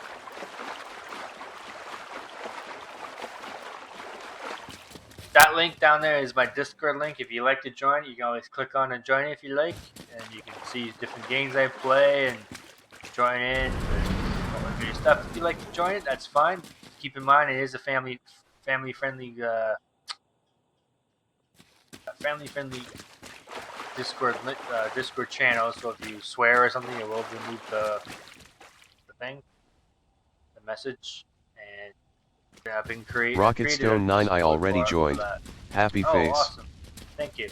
Speaker 9: That link down there is my Discord link. If you like to join, you can always click on and join if you like, and you can see different games I play and join in and all that good stuff. If you like to join it, that's fine. Keep in mind it is a family friendly Discord channel. So if you swear or something, it will remove the message. And I've been
Speaker 2: Rocketstone 9 I already joined. Happy face.
Speaker 9: Oh, awesome. Thank you.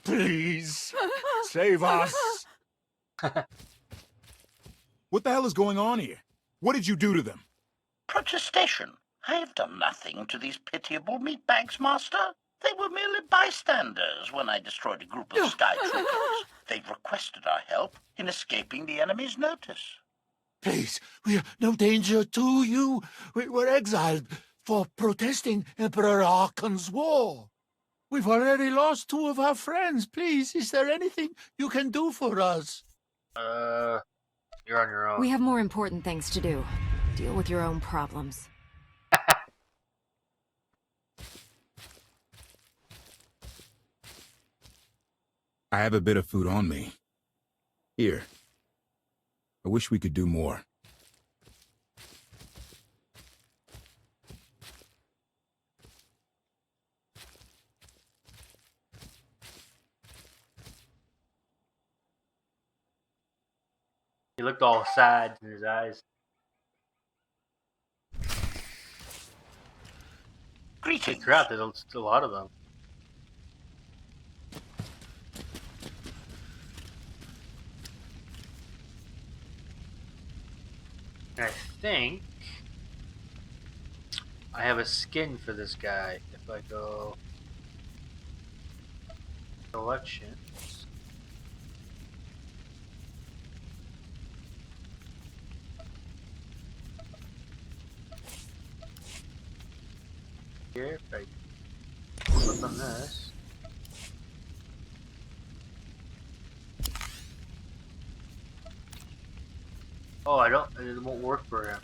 Speaker 12: Please, save us.
Speaker 7: What the hell is going on here? What did you do to them?
Speaker 6: Protestation. I have done nothing to these pitiable meatbags, Master. They were merely bystanders when I destroyed a group of sky troopers. They requested our help in escaping the enemy's notice.
Speaker 13: Please, we are no danger to you. We were exiled for protesting Emperor Arkan's war. We've already lost 2 of our friends. Please, is there anything you can do for us?
Speaker 9: You're You're on your own.
Speaker 5: We have more important things to do. Deal with your own problems.
Speaker 7: I have a bit of food on me. Here. I wish we could do more.
Speaker 9: He looked all sad in his eyes.
Speaker 6: Greetings.
Speaker 9: Crap, there's a lot of them. And I think I have a skin for this guy. If I go collections. Here, if I click on this. Oh, it won't work for him.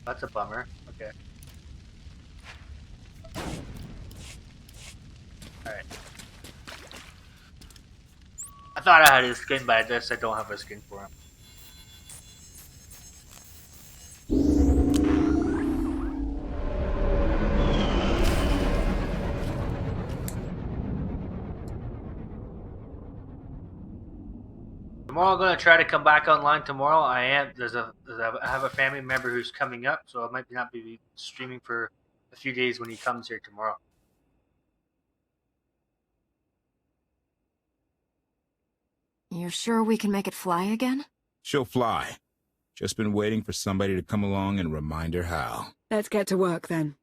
Speaker 9: That's a bummer. Okay. Alright. I thought I had his skin, but I guess I don't have a skin for him. Tomorrow I'm gonna try to come back online tomorrow. I have a family member who's coming up, so I might not be streaming for a few days when he comes here tomorrow.
Speaker 5: You're sure we can make it fly again?
Speaker 7: She'll fly. Just been waiting for somebody to come along and remind her how.
Speaker 8: Let's get to work then.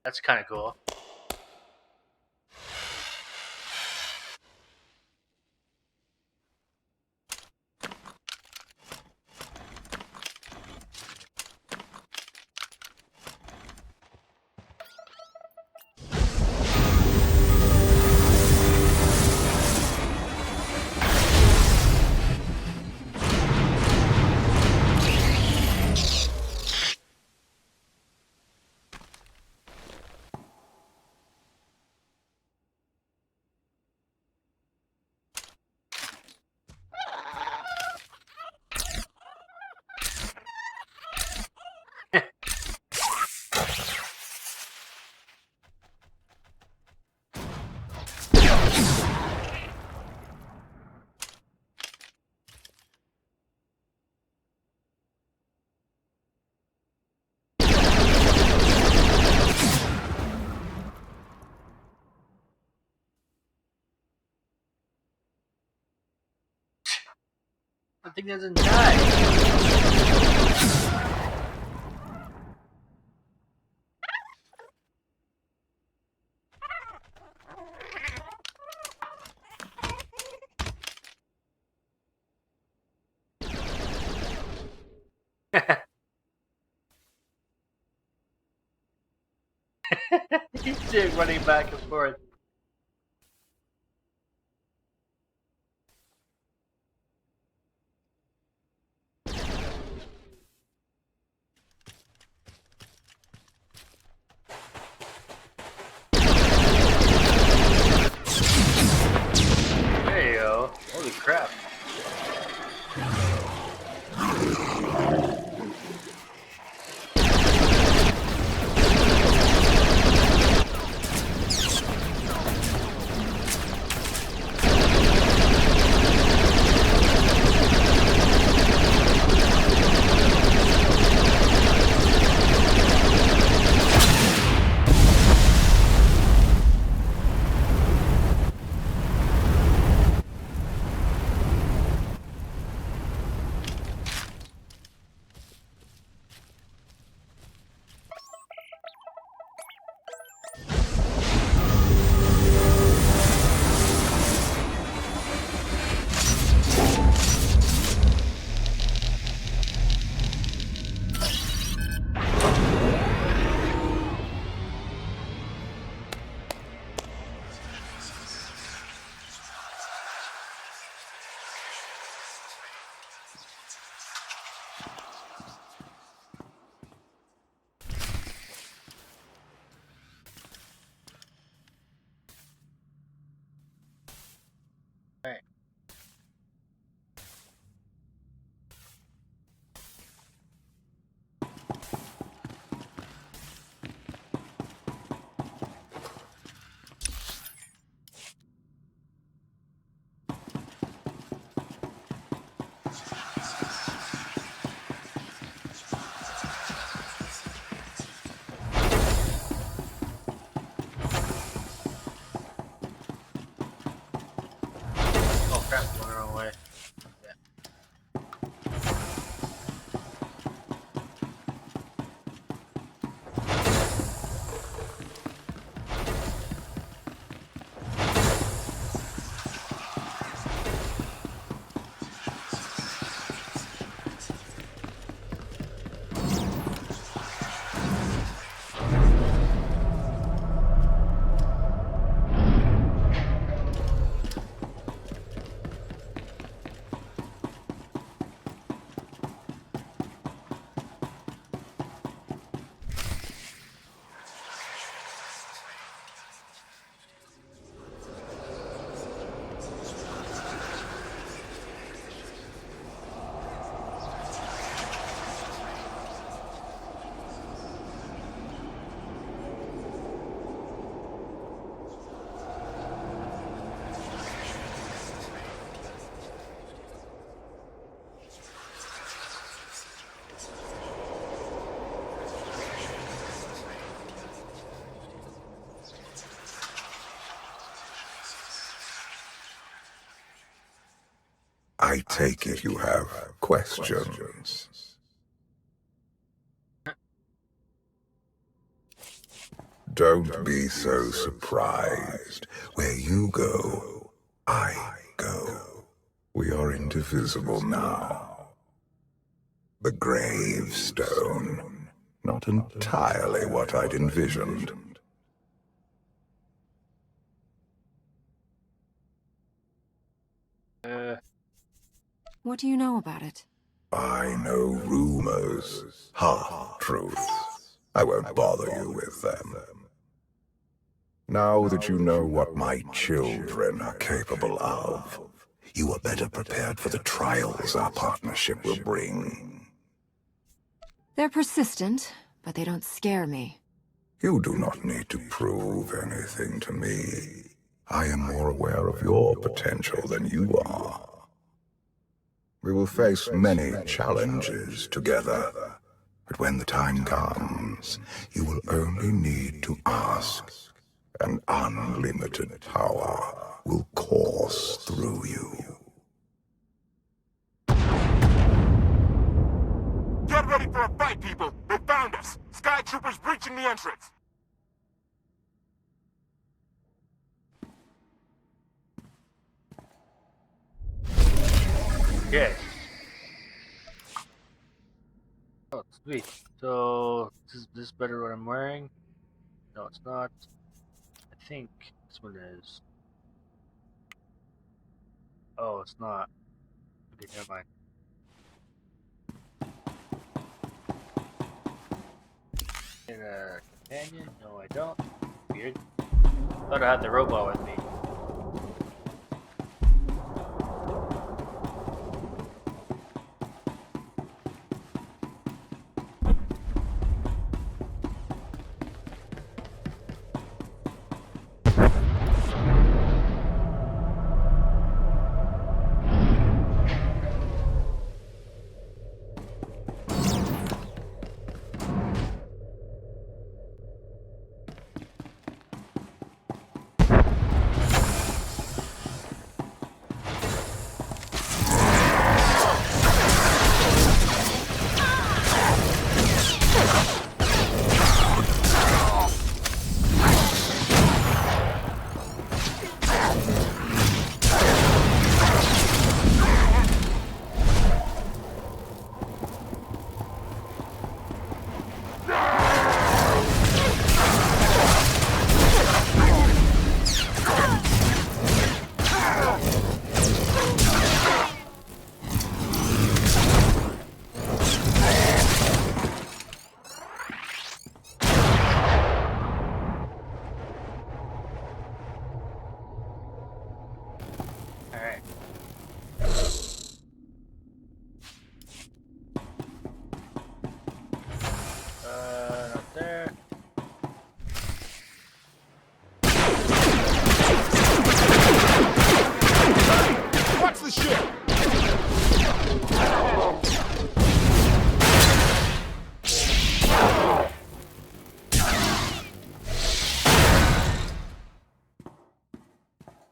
Speaker 9: That's kind of cool. I think doesn't die. He's still running back and forth. There you go. Holy crap.
Speaker 14: I take it you have questions. Don't be so surprised. Where you go, I go. We are indivisible now. The gravestone. Not entirely what I'd envisioned.
Speaker 5: What do you know about it?
Speaker 14: I know rumors, half-truths. I won't bother you with them. Now that you know what my children are capable of, you are better prepared for the trials our partnership will bring.
Speaker 5: They're persistent, but they don't scare me.
Speaker 14: You do not need to prove anything to me. I am more aware of your potential than you are. We will face many challenges together, but when the time comes, you will only need to ask, and unlimited power will course through you.
Speaker 15: Get ready for a fight, people! They found us! Sky Troopers breaching the entrance!
Speaker 9: Okay. Oh, sweet. So, is this better what I'm wearing? No, it's not. I think this one is. Oh, it's not. Okay, never mind. Get a companion? No, I don't. Weird. Thought I had the robot with me. Not there.
Speaker 7: Watch the ship!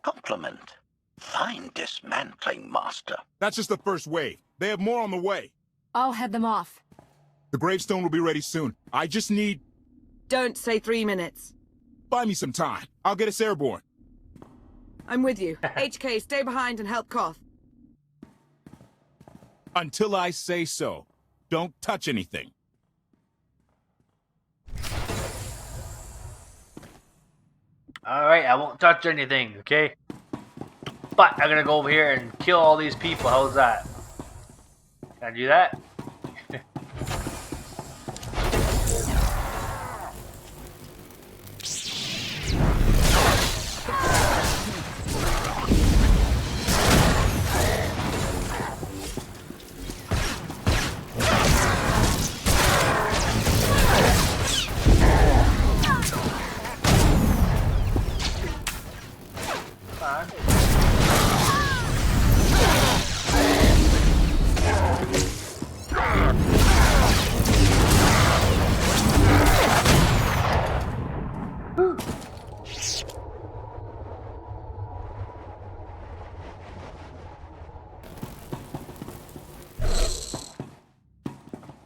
Speaker 6: Compliment. Fine dismantling, Master.
Speaker 7: That's just the first wave. They have more on the way.
Speaker 5: I'll head them off.
Speaker 7: The gravestone will be ready soon. I just need...
Speaker 8: Don't say 3 minutes.
Speaker 7: Buy me some time. I'll get us airborne.
Speaker 8: I'm with you. HK, stay behind and help Koth.
Speaker 7: Until I say so. Don't touch anything.
Speaker 9: Alright, I won't touch anything, okay? But I'm gonna go over here and kill all these people. How's that? Can I do that?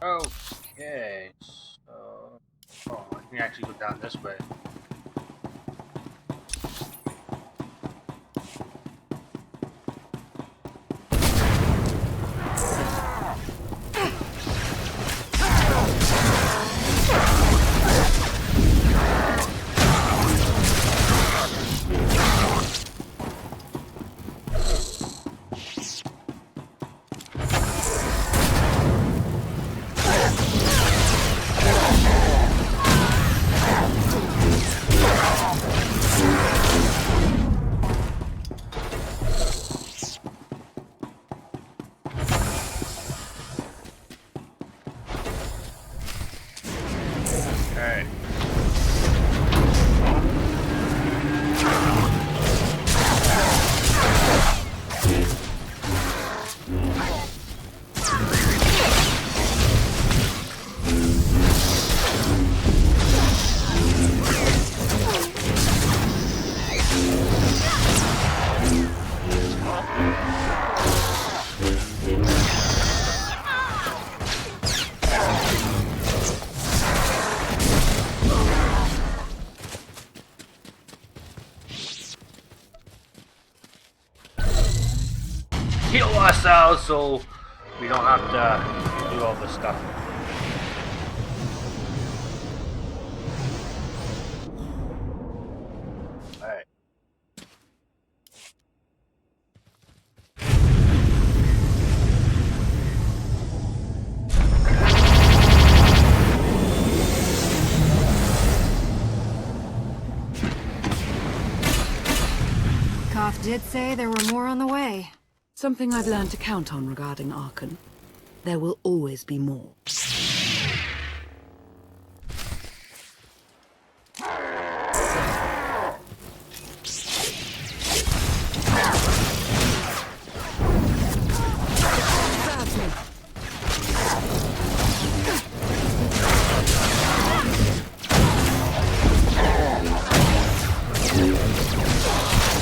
Speaker 9: Okay, so... Oh, I can actually go down this way. Alright. Heal ourselves so we don't have to do all this stuff. Alright.
Speaker 5: Koth did say there were more on the way.
Speaker 8: Something I've learned to count on regarding Archon. There will always be more.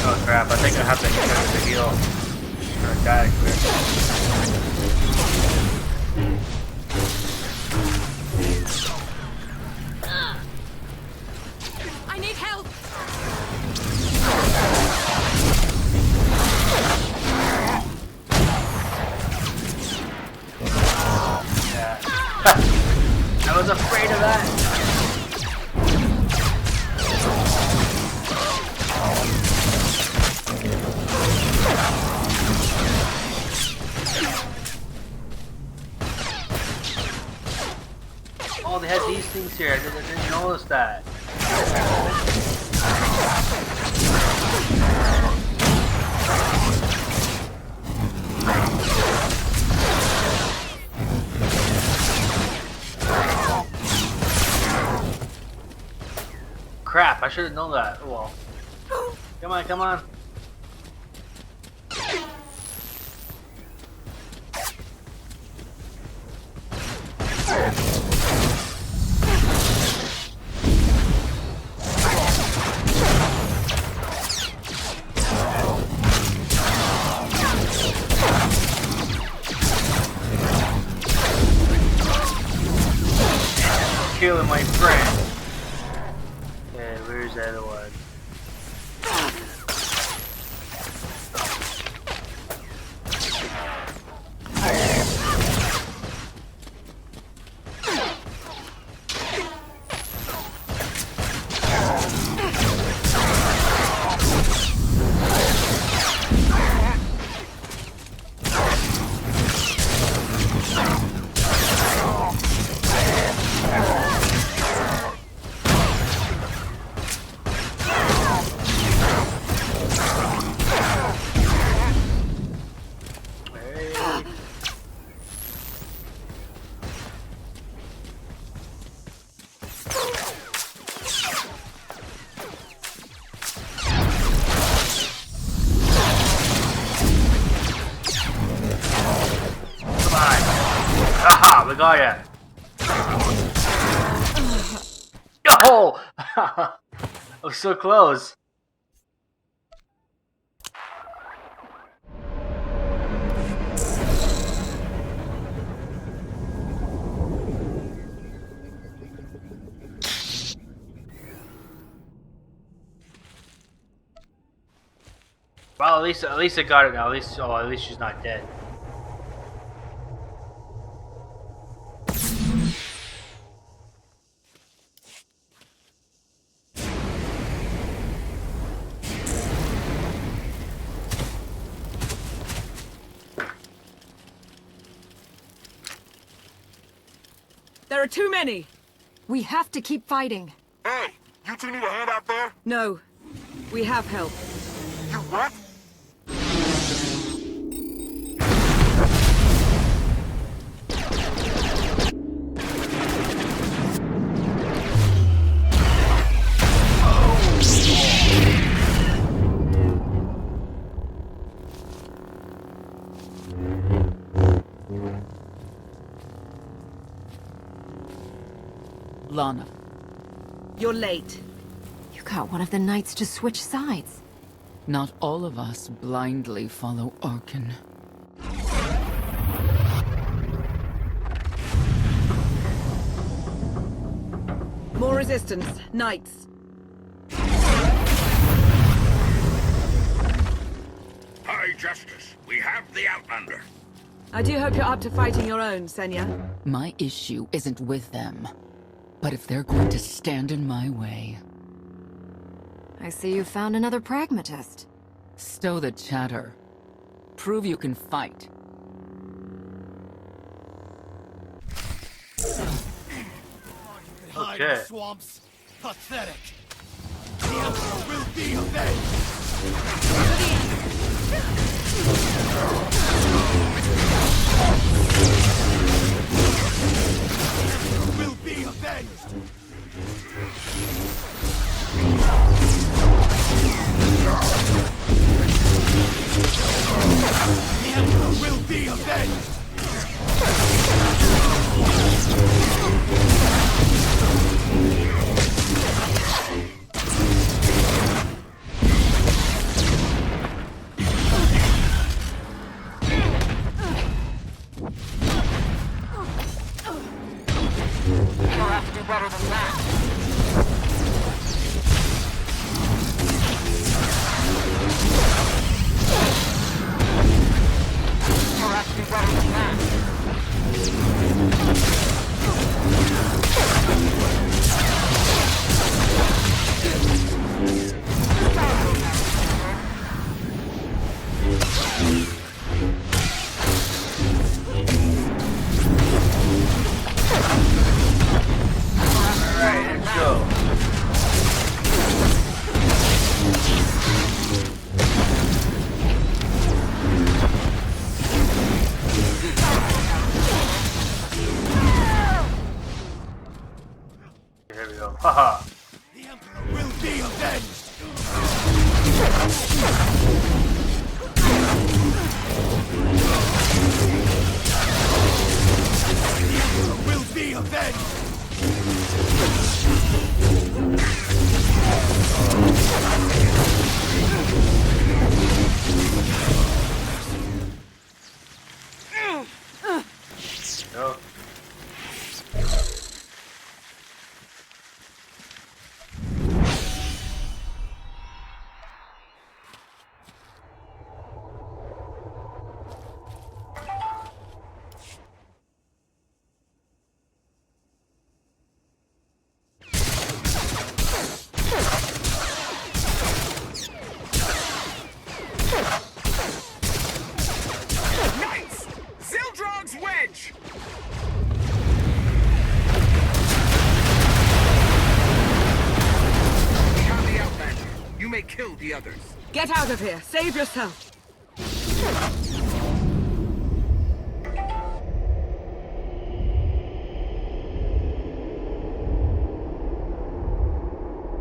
Speaker 9: Oh crap, I think I have to use the heal. Or die quick.
Speaker 3: I need help!
Speaker 9: Yeah. I was afraid of that. Oh, they had these things here. I didn't notice that. Crap, I should have known that. Oh, well. Come on, come on. Killing my friend. Okay, where's the other one? Haha, we got ya. Yo! I was so close. Well, at least I got it now. At least she's not dead.
Speaker 8: There are too many!
Speaker 5: We have to keep fighting.
Speaker 15: Hey, you two need a hand out there?
Speaker 8: No. We have help.
Speaker 15: You what?
Speaker 8: Lana. You're late.
Speaker 5: You got one of the knights to switch sides.
Speaker 16: Not all of us blindly follow Arkan.
Speaker 8: More resistance. Knights.
Speaker 6: High Justice, we have the Outlander.
Speaker 8: I do hope you're up to fighting your own, Senya.
Speaker 16: My issue isn't with them. But if they're going to stand in my way...
Speaker 5: I see you found another pragmatist.
Speaker 16: Stow the chatter. Prove you can fight.
Speaker 13: Hide in the swamps. Pathetic. The Emperor will be avenged. Will be avenged! The Emperor will be avenged!
Speaker 15: You'll have to do better than that. You'll have to do better than that.
Speaker 9: Alright, let's go. Here we go. Haha.
Speaker 13: The Emperor will be avenged! The Emperor will be avenged!
Speaker 9: Go.
Speaker 15: Nice! Zildrog's wedge! We have the Outlander. You may kill the others.
Speaker 8: Get out of here. Save yourself.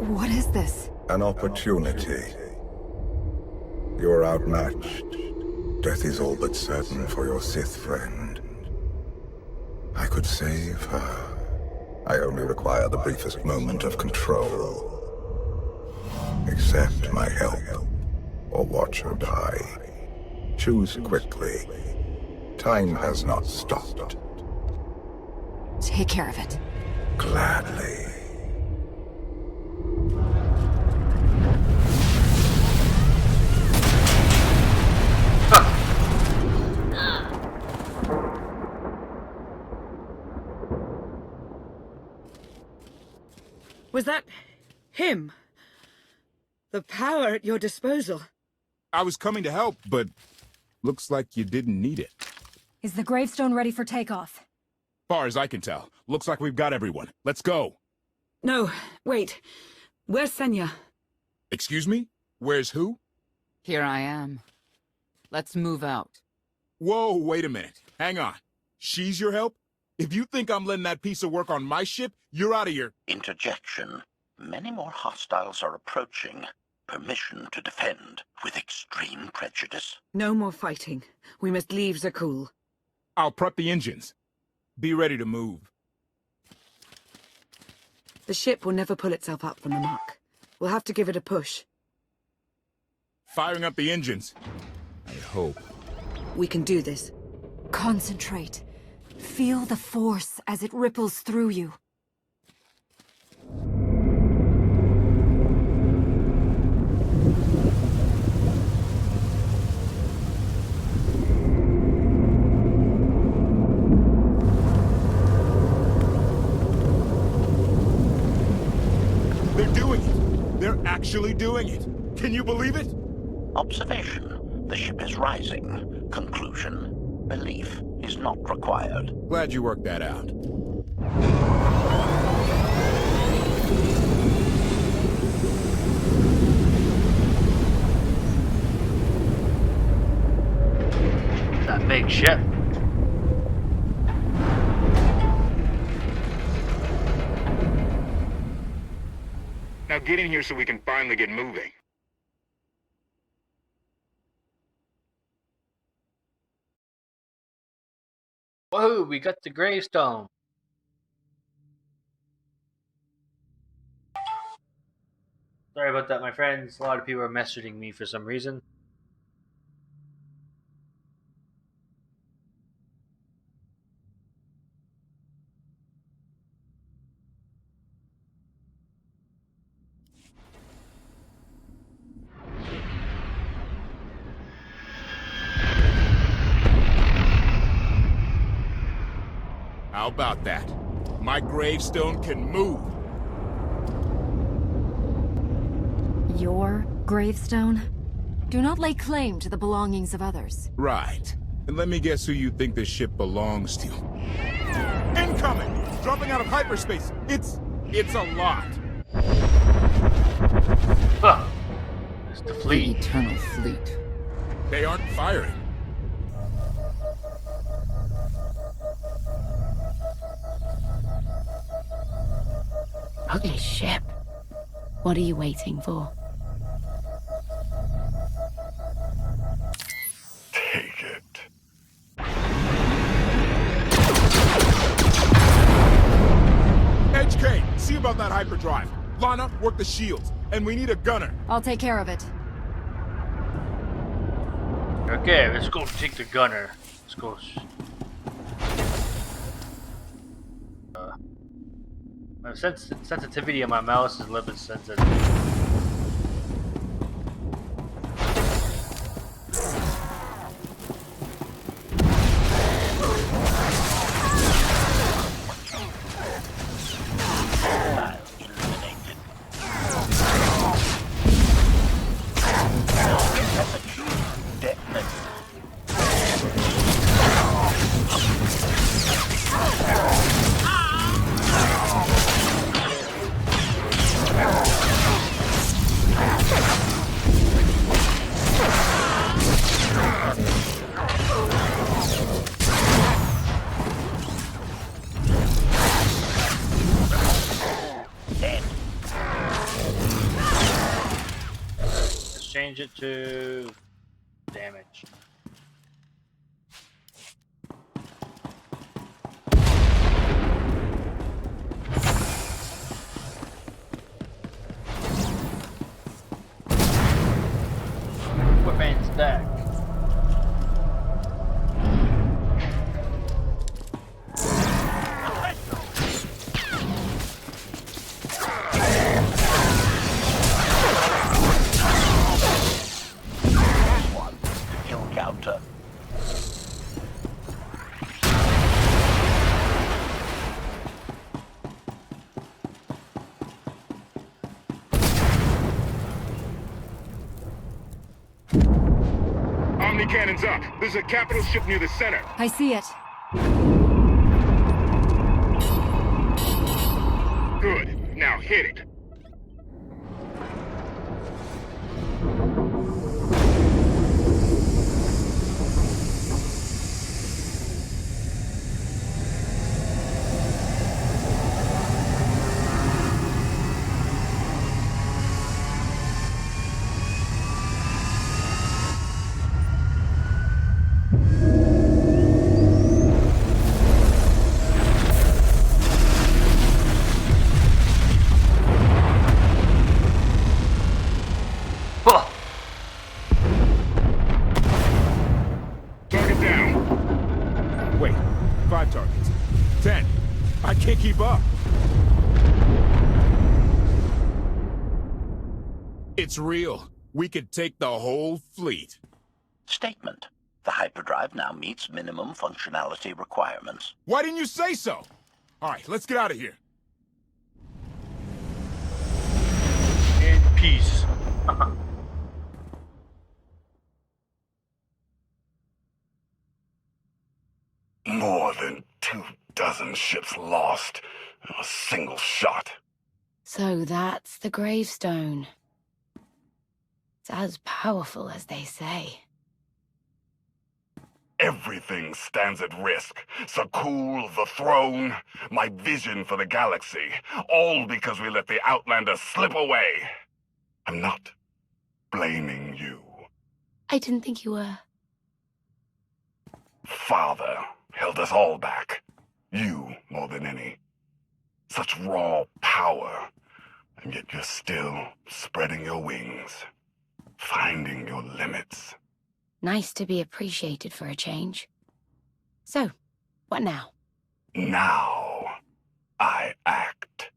Speaker 5: What is this?
Speaker 14: An opportunity. You're outmatched. Death is all but certain for your Sith friend. I could save her. I only require the briefest moment of control. Accept my help, or watch her die. Choose quickly. Time has not stopped.
Speaker 5: Take care of it.
Speaker 14: Gladly.
Speaker 8: Was that him? The power at your disposal.
Speaker 7: I was coming to help, but looks like you didn't need it.
Speaker 5: Is the gravestone ready for takeoff?
Speaker 7: Far as I can tell, looks like we've got everyone. Let's go.
Speaker 8: No, wait. Where's Senya?
Speaker 7: Excuse me? Where's who?
Speaker 16: Here I am. Let's move out.
Speaker 7: Whoa, wait a minute. Hang on. She's your help? If you think I'm letting that piece of work on my ship, you're out of here.
Speaker 6: Interjection. Many more hostiles are approaching. Permission to defend with extreme prejudice.
Speaker 8: No more fighting. We must leave Zakul.
Speaker 7: I'll prep the engines. Be ready to move.
Speaker 8: The ship will never pull itself up from the muck. We'll have to give it a push.
Speaker 7: Firing up the engines. I hope.
Speaker 8: We can do this.
Speaker 5: Concentrate. Feel the force as it ripples through you.
Speaker 7: They're doing it. They're actually doing it. Can you believe it?
Speaker 6: Observation. The ship is rising. Conclusion. Belief is not required.
Speaker 7: Glad you worked that out.
Speaker 9: That big ship.
Speaker 15: Now get in here so we can finally get moving.
Speaker 9: Whoa, we got the gravestone. Sorry about that, my friends. A lot of people are messaging me for some reason.
Speaker 7: How about that? My gravestone can move.
Speaker 5: Your gravestone? Do not lay claim to the belongings of others.
Speaker 7: Right. And let me guess who you think this ship belongs to. Incoming! Dropping out of hyperspace. It's a lot.
Speaker 9: Huh. It's the fleet.
Speaker 16: The Eternal Fleet.
Speaker 7: They aren't firing.
Speaker 11: Ugly ship. What are you waiting for?
Speaker 10: Take it.
Speaker 7: HK, see about that hyperdrive. Lana, work the shields. And we need a gunner.
Speaker 5: I'll take care of it.
Speaker 9: Okay, let's go take the gunner. Let's go. My sensitivity on my mouse is a little bit sensitive. Change it to damage. Weapon stack.
Speaker 15: Omni cannons up. There's a capital ship near the center.
Speaker 5: I see it.
Speaker 15: Good. Now hit it. Target down.
Speaker 7: Wait, 5 targets. 10. I can't keep up. It's real. We could take the whole fleet.
Speaker 6: Statement. The hyperdrive now meets minimum functionality requirements.
Speaker 7: Why didn't you say so? All right, let's get out of here.
Speaker 9: In peace.
Speaker 10: More than 24 ships lost in a single shot.
Speaker 11: So that's the gravestone. It's as powerful as they say.
Speaker 10: Everything stands at risk. Sakul, the throne, my vision for the galaxy. All because we let the Outlander slip away. I'm not blaming you.
Speaker 11: I didn't think you were.
Speaker 10: Father held us all back. You more than any. Such raw power. And yet you're still spreading your wings. Finding your limits.
Speaker 11: Nice to be appreciated for a change. So, what now?
Speaker 10: Now, I act.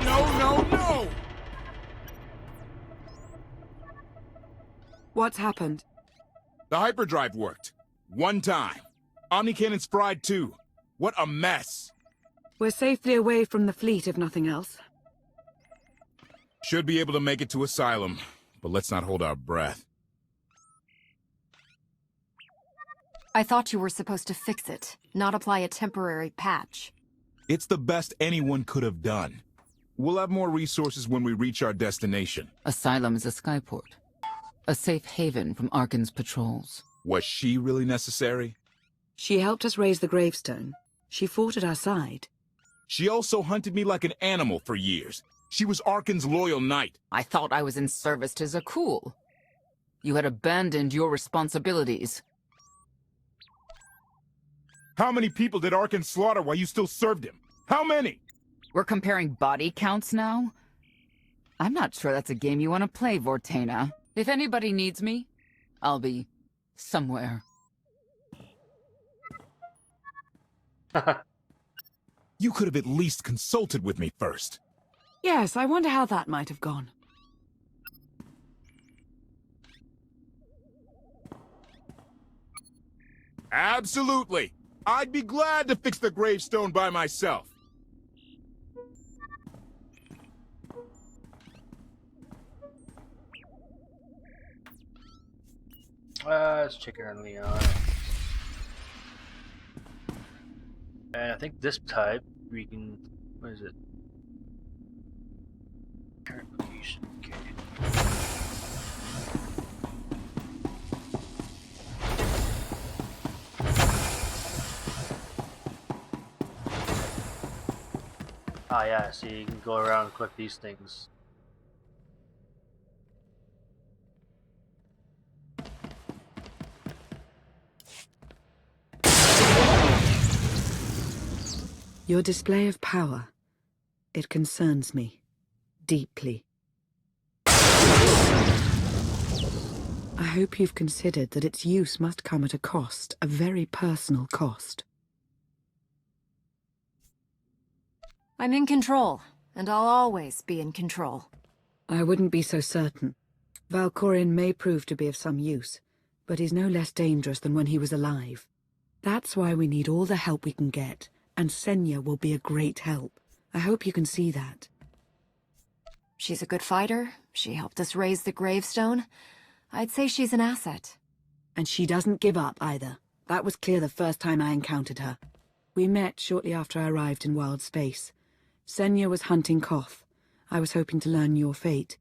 Speaker 7: No!
Speaker 8: What's happened?
Speaker 7: The hyperdrive worked. One time. Omnicannon's fried too. What a mess.
Speaker 8: We're safely away from the fleet, if nothing else.
Speaker 7: Should be able to make it to Asylum, but let's not hold our breath.
Speaker 5: I thought you were supposed to fix it, not apply a temporary patch.
Speaker 7: It's the best anyone could have done. We'll have more resources when we reach our destination.
Speaker 16: Asylum is a skyport. A safe haven from Arkan's patrols.
Speaker 7: Was she really necessary?
Speaker 8: She helped us raise the gravestone. She fought at our side.
Speaker 7: She also hunted me like an animal for years. She was Arkan's loyal knight.
Speaker 16: I thought I was in service to Zakul. You had abandoned your responsibilities.
Speaker 7: How many people did Arkan slaughter while you still served him? How many?
Speaker 16: We're comparing body counts now? I'm not sure that's a game you want to play, Vortena. If anybody needs me, I'll be somewhere.
Speaker 7: You could have at least consulted with me first.
Speaker 8: Yes, I wonder how that might have gone.
Speaker 7: Absolutely. I'd be glad to fix the gravestone by myself.
Speaker 9: Let's check it on Leon. And I think this type, we can... What is it? Current location, okay. Ah, yeah, see, you can go around and click these things.
Speaker 8: Your display of power, it concerns me deeply. I hope you've considered that its use must come at a cost, a very personal cost.
Speaker 5: I'm in control, and I'll always be in control.
Speaker 8: I wouldn't be so certain. Valkorion may prove to be of some use, but he's no less dangerous than when he was alive. That's why we need all the help we can get, and Senya will be a great help. I hope you can see that.
Speaker 5: She's a good fighter. She helped us raise the gravestone. I'd say she's an asset.
Speaker 8: And she doesn't give up, either. That was clear the first time I encountered her. We met shortly after I arrived in wild space. Senya was hunting Koth. I was hoping to learn your fate.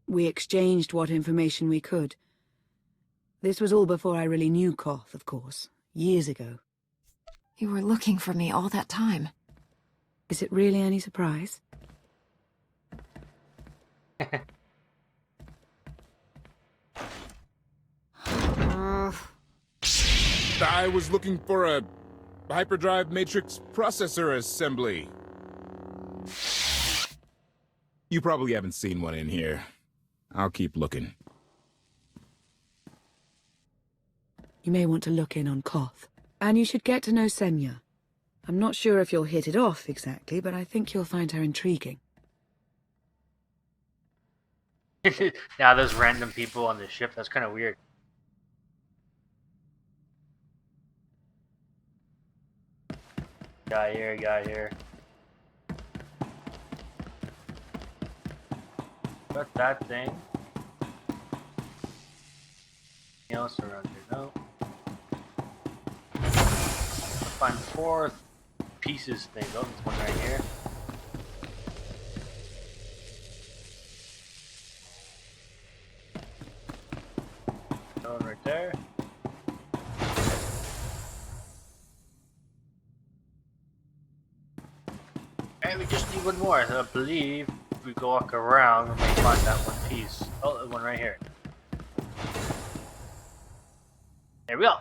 Speaker 8: We exchanged what information we could. This was all before I really knew Koth, of course. Years ago.
Speaker 5: You were looking for me all that time.
Speaker 8: Is it really any surprise?
Speaker 7: I was looking for a hyperdrive matrix processor assembly. You probably haven't seen one in here. I'll keep looking.
Speaker 8: You may want to look in on Koth. And you should get to know Senya. I'm not sure if you'll hit it off exactly, but I think you'll find her intriguing.
Speaker 9: Now there's random people on the ship. That's kind of weird. Guy here, guy here. Got that thing. Anything else around here? No. Find 4 pieces thing. Oh, there's one right here. One right there. And we just need one more. So I believe if we go walk around, we may find that one piece. Oh, the one right here. There we go.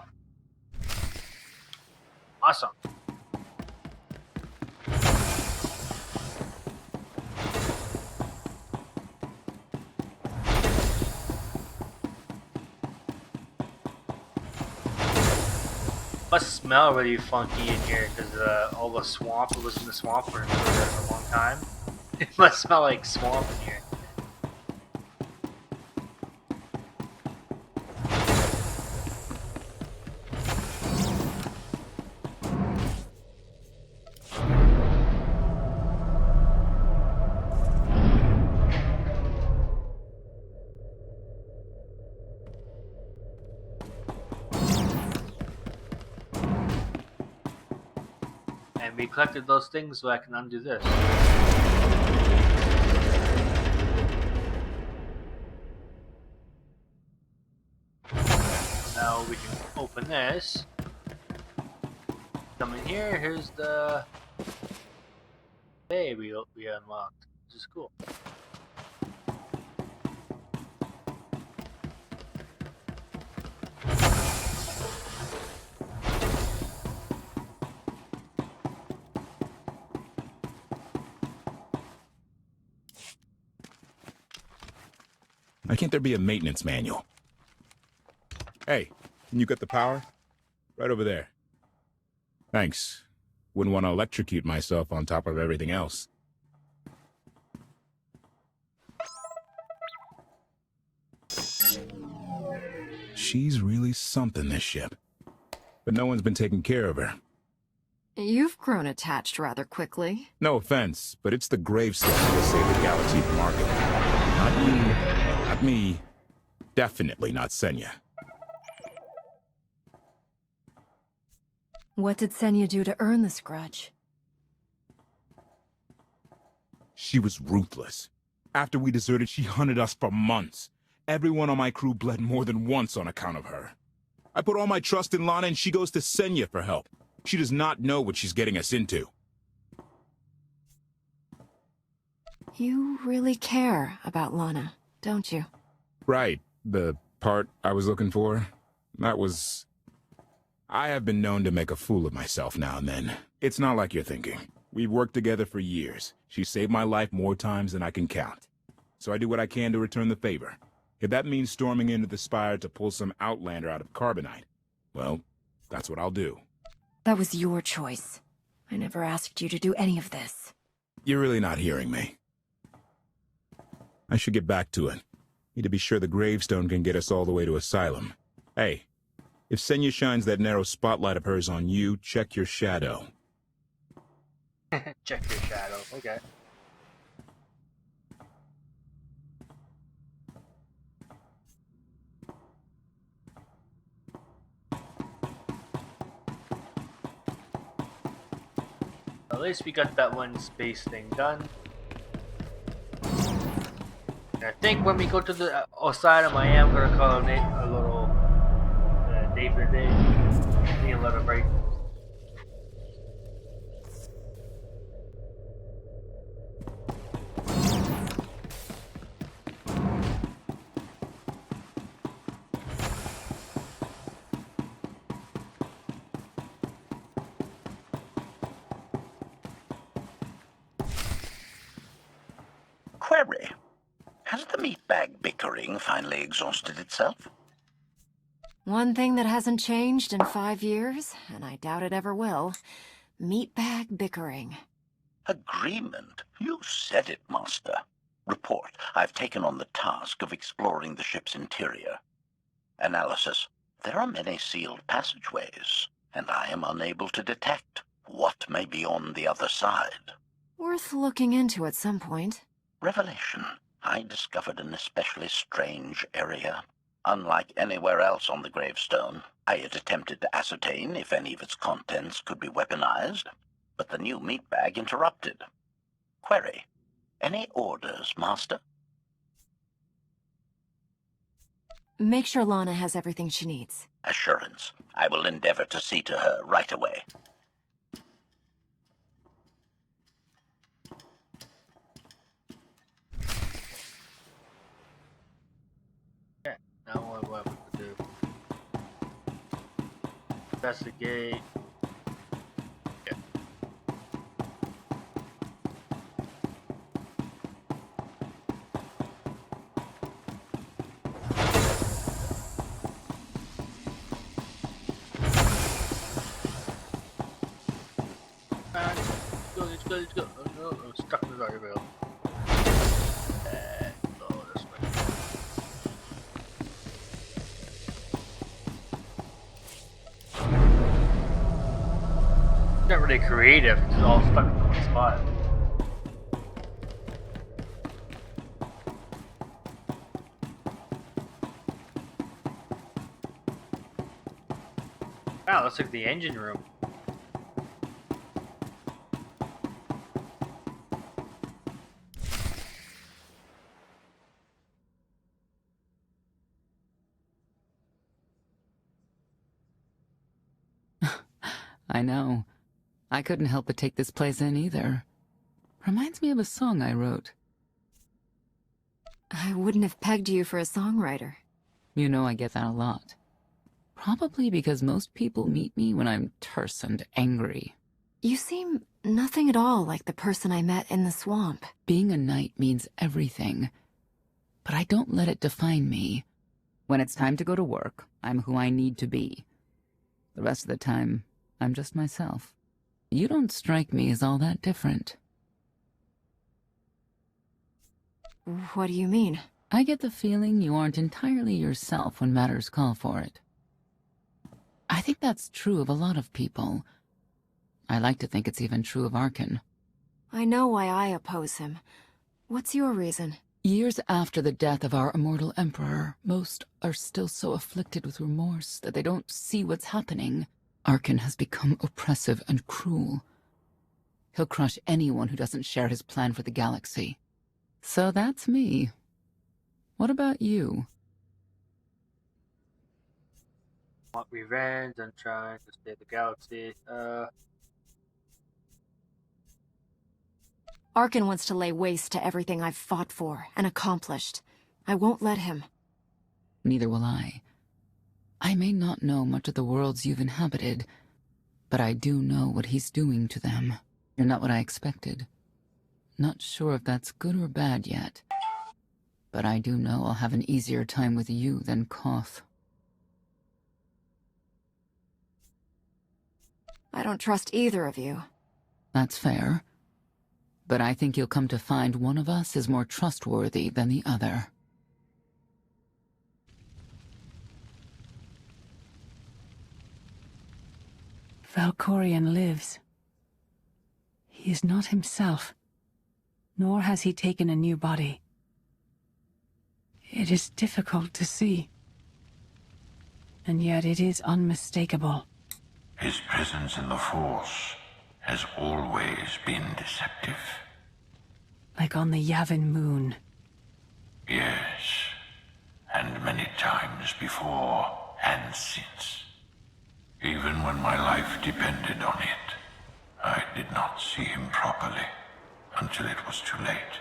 Speaker 9: Awesome. Must smell really funky in here because all the swamp. It was in the swamp for a long time. It must smell like swamp in here. We collected those things so I can undo this. Now we can open this. Come in here, here's the bay we unlocked, which is cool.
Speaker 7: Why can't there be a maintenance manual? Hey, can you get the power? Right over there. Thanks. Wouldn't want to electrocute myself on top of everything else. She's really something, this ship. But no one's been taking care of her.
Speaker 5: You've grown attached rather quickly.
Speaker 7: No offense, but it's the gravestone that saved the galaxy from Arkham. Not you. Not me. Definitely not Senya.
Speaker 5: What did Senya do to earn this grudge?
Speaker 7: She was ruthless. After we deserted, she hunted us for months. Everyone on my crew bled more than once on account of her. I put all my trust in Lana and she goes to Senya for help. She does not know what she's getting us into.
Speaker 5: You really care about Lana, don't you?
Speaker 7: Right. The part I was looking for? That was... I have been known to make a fool of myself now and then. It's not like you're thinking. We've worked together for years. She saved my life more times than I can count. So I do what I can to return the favor. If that means storming into the Spire to pull some Outlander out of Carbonite, well, that's what I'll do.
Speaker 5: That was your choice. I never asked you to do any of this.
Speaker 7: You're really not hearing me. I should get back to it. Need to be sure the gravestone can get us all the way to Asylum. Hey, if Senya shines that narrow spotlight of hers on you, check your shadow.
Speaker 9: Check your shadow. Okay. At least we got that one space thing done. And I think when we go to the asylum, I am gonna call a little day for day. Need a little break.
Speaker 6: Query. Has the meatbag bickering finally exhausted itself?
Speaker 5: One thing that hasn't changed in 5 years, and I doubt it ever will. Meatbag bickering.
Speaker 6: Agreement? You said it, Master. Report. I've taken on the task of exploring the ship's interior. Analysis. There are many sealed passageways, and I am unable to detect what may be on the other side.
Speaker 5: Worth looking into at some point.
Speaker 6: Revelation. I discovered an especially strange area. Unlike anywhere else on the gravestone, I had attempted to ascertain if any of its contents could be weaponized, but the new meatbag interrupted. Query. Any orders, Master?
Speaker 5: Make sure Lana has everything she needs.
Speaker 6: Assurance. I will endeavor to see to her right away.
Speaker 9: Now what we can do? Investigate. Yeah. Let's go. Oh, no, I'm stuck in the guardrail. Go this way. Not really creative, it's all stuck in one spot. Wow, looks like the engine room.
Speaker 16: I know. I couldn't help but take this place in either. Reminds me of a song I wrote.
Speaker 5: I wouldn't have pegged you for a songwriter.
Speaker 16: You know I get that a lot. Probably because most people meet me when I'm terse and angry.
Speaker 5: You seem nothing at all like the person I met in the swamp.
Speaker 16: Being a knight means everything, but I don't let it define me. When it's time to go to work, I'm who I need to be. The rest of the time, I'm just myself. You don't strike me as all that different.
Speaker 5: What do you mean?
Speaker 16: I get the feeling you aren't entirely yourself when matters call for it. I think that's true of a lot of people. I like to think it's even true of Arkin.
Speaker 5: I know why I oppose him. What's your reason?
Speaker 16: Years after the death of our immortal emperor, most are still so afflicted with remorse that they don't see what's happening. Arkin has become oppressive and cruel. He'll crush anyone who doesn't share his plan for the galaxy. So that's me. What about you?
Speaker 9: Want revenge and trying to save the galaxy.
Speaker 5: Arkin wants to lay waste to everything I've fought for and accomplished. I won't let him.
Speaker 16: Neither will I. I may not know much of the worlds you've inhabited, but I do know what he's doing to them. You're not what I expected. Not sure if that's good or bad yet. But I do know I'll have an easier time with you than Koth.
Speaker 5: I don't trust either of you.
Speaker 16: That's fair. But I think you'll come to find one of us is more trustworthy than the other.
Speaker 8: Valkorion lives. He is not himself, nor has he taken a new body. It is difficult to see, and yet it is unmistakable.
Speaker 17: His presence in the Force has always been deceptive.
Speaker 8: Like on the Yavin moon.
Speaker 17: Yes, and many times before and since. Even when my life depended on it, I did not see him properly until it was too late.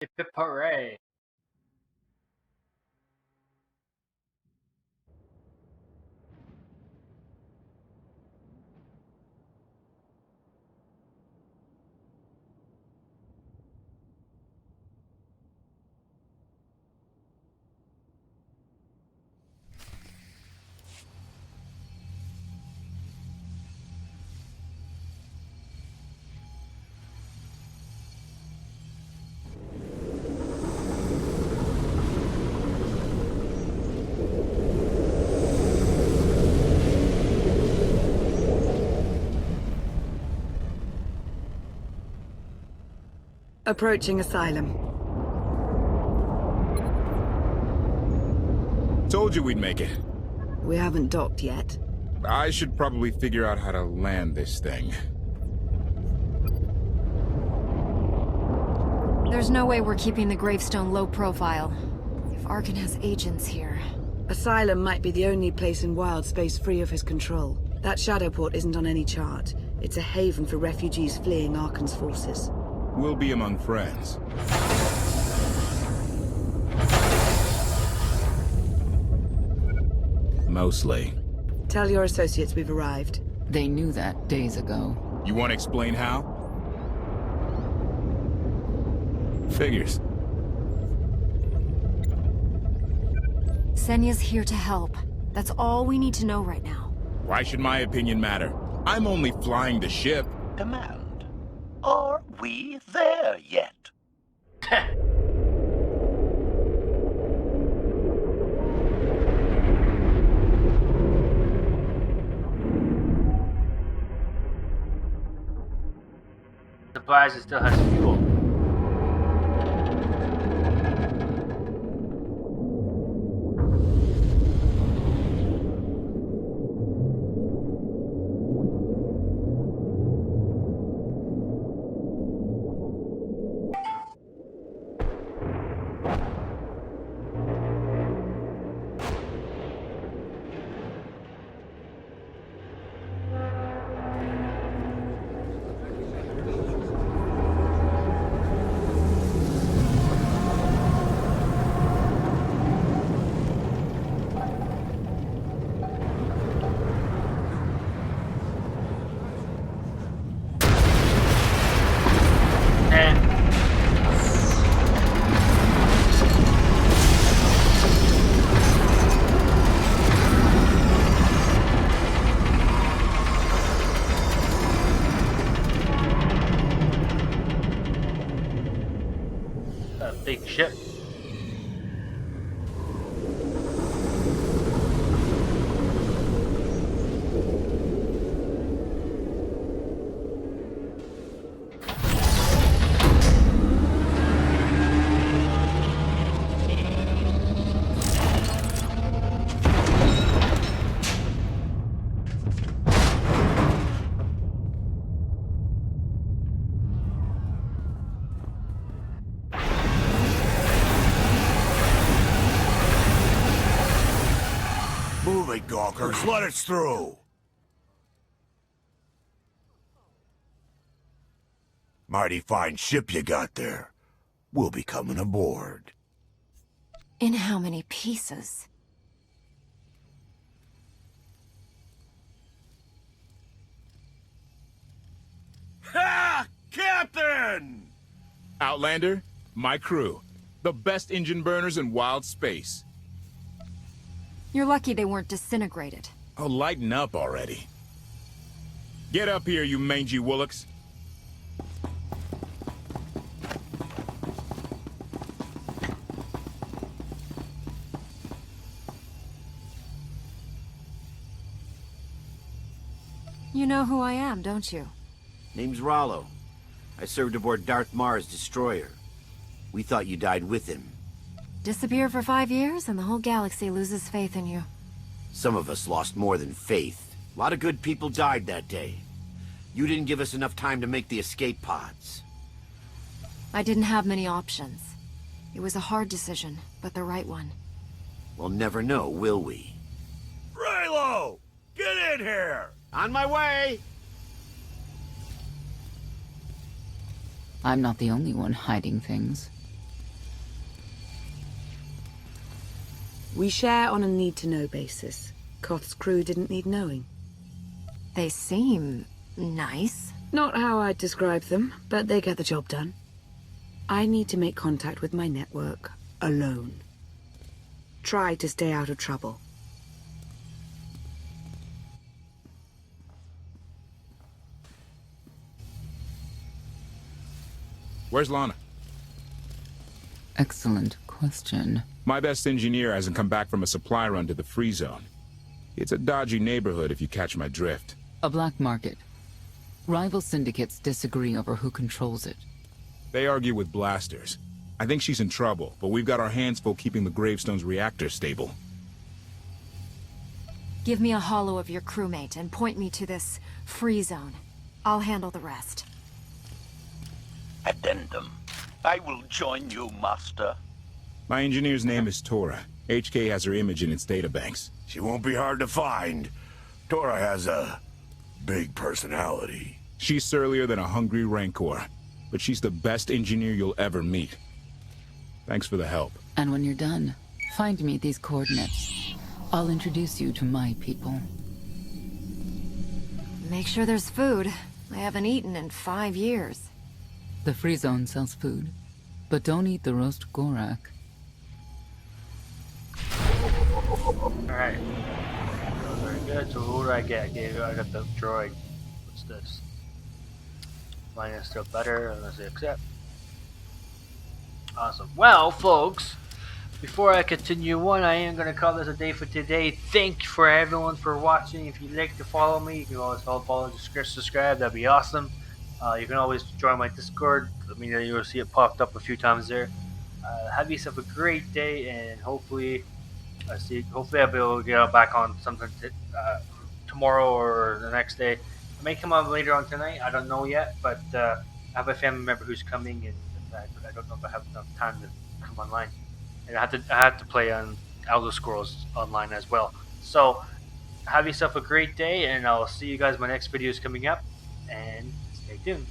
Speaker 9: Hip hip hooray.
Speaker 8: Approaching Asylum.
Speaker 7: Told you we'd make it.
Speaker 8: We haven't docked yet.
Speaker 7: I should probably figure out how to land this thing.
Speaker 5: There's no way we're keeping the gravestone low profile. If Arkin has agents here...
Speaker 8: Asylum might be the only place in wild space free of his control. That Shadowport isn't on any chart. It's a haven for refugees fleeing Arkin's forces.
Speaker 7: We'll be among friends. Mostly.
Speaker 8: Tell your associates we've arrived.
Speaker 16: They knew that days ago.
Speaker 7: You want to explain how? Figures.
Speaker 5: Senya's here to help. That's all we need to know right now.
Speaker 7: Why should my opinion matter? I'm only flying the ship.
Speaker 6: Command. Are we there yet?
Speaker 9: Surprised it still has fuel. Big ship.
Speaker 13: Move it, Gawkers. Let us through. Mighty fine ship you got there. We'll be coming aboard.
Speaker 5: In how many pieces?
Speaker 13: Ha! Captain!
Speaker 7: Outlander, my crew. The best engine burners in wild space.
Speaker 5: You're lucky they weren't disintegrated.
Speaker 7: Oh, lighten up already. Get up here, you mangy woolocks.
Speaker 5: who I am, don't you?
Speaker 18: Name's Rollo. I served aboard Darth Mar's destroyer. We thought you died with him.
Speaker 5: Disappear for 5 years and the whole galaxy loses faith in you.
Speaker 18: Some of us lost more than faith. A lot of good people died that day. You didn't give us enough time to make the escape pods.
Speaker 5: I didn't have many options. It was a hard decision, but the right one.
Speaker 18: We'll never know, will we?
Speaker 19: Raylo! Get in here!
Speaker 18: On my way!
Speaker 16: I'm not the only one hiding things.
Speaker 8: We share on a need-to-know basis. Koth's crew didn't need knowing.
Speaker 5: They seem nice.
Speaker 8: Not how I'd describe them, but they get the job done. I need to make contact with my network, alone. Try to stay out of trouble.
Speaker 7: Where's Lana?
Speaker 16: Excellent question.
Speaker 7: My best engineer hasn't come back from a supply run to the free zone. It's a dodgy neighborhood if you catch my drift.
Speaker 16: A black market. Rival syndicates disagree over who controls it.
Speaker 7: They argue with blasters. I think she's in trouble, but we've got our hands full keeping the Gravestone's reactor stable.
Speaker 5: Give me a holo of your crewmate and point me to this free zone. I'll handle the rest.
Speaker 6: Addendum. I will join you, Master.
Speaker 7: My engineer's name is Tora. HK has her image in its databanks.
Speaker 19: She won't be hard to find. Tora has a big personality.
Speaker 7: She's surlier than a hungry rancor, but she's the best engineer you'll ever meet. Thanks for the help.
Speaker 16: And when you're done, find me these coordinates. I'll introduce you to my people.
Speaker 5: Make sure there's food. I haven't eaten in 5 years.
Speaker 16: The free zone sells food, but don't eat the roast Gorak.
Speaker 9: Alright. Very good. So who do I get? I got the droid. What's this? Mine is still better. Let's accept. Awesome. Well, folks, before I continue on, I am going to call this a day for today. Thank you for everyone for watching. If you'd like to follow me, you can always follow, subscribe. That'd be awesome. You can always join my Discord. I mean, you'll see it popped up a few times there. Have yourself a great day, and hopefully I'll be able to get back on something tomorrow or the next day. I may come on later on tonight. I don't know yet, but I have a family member who's coming, and I don't know if I have enough time to come online. And I had to play on Elder Scrolls Online as well. So have yourself a great day, and I'll see you guys. My next video is coming up, and stay tuned.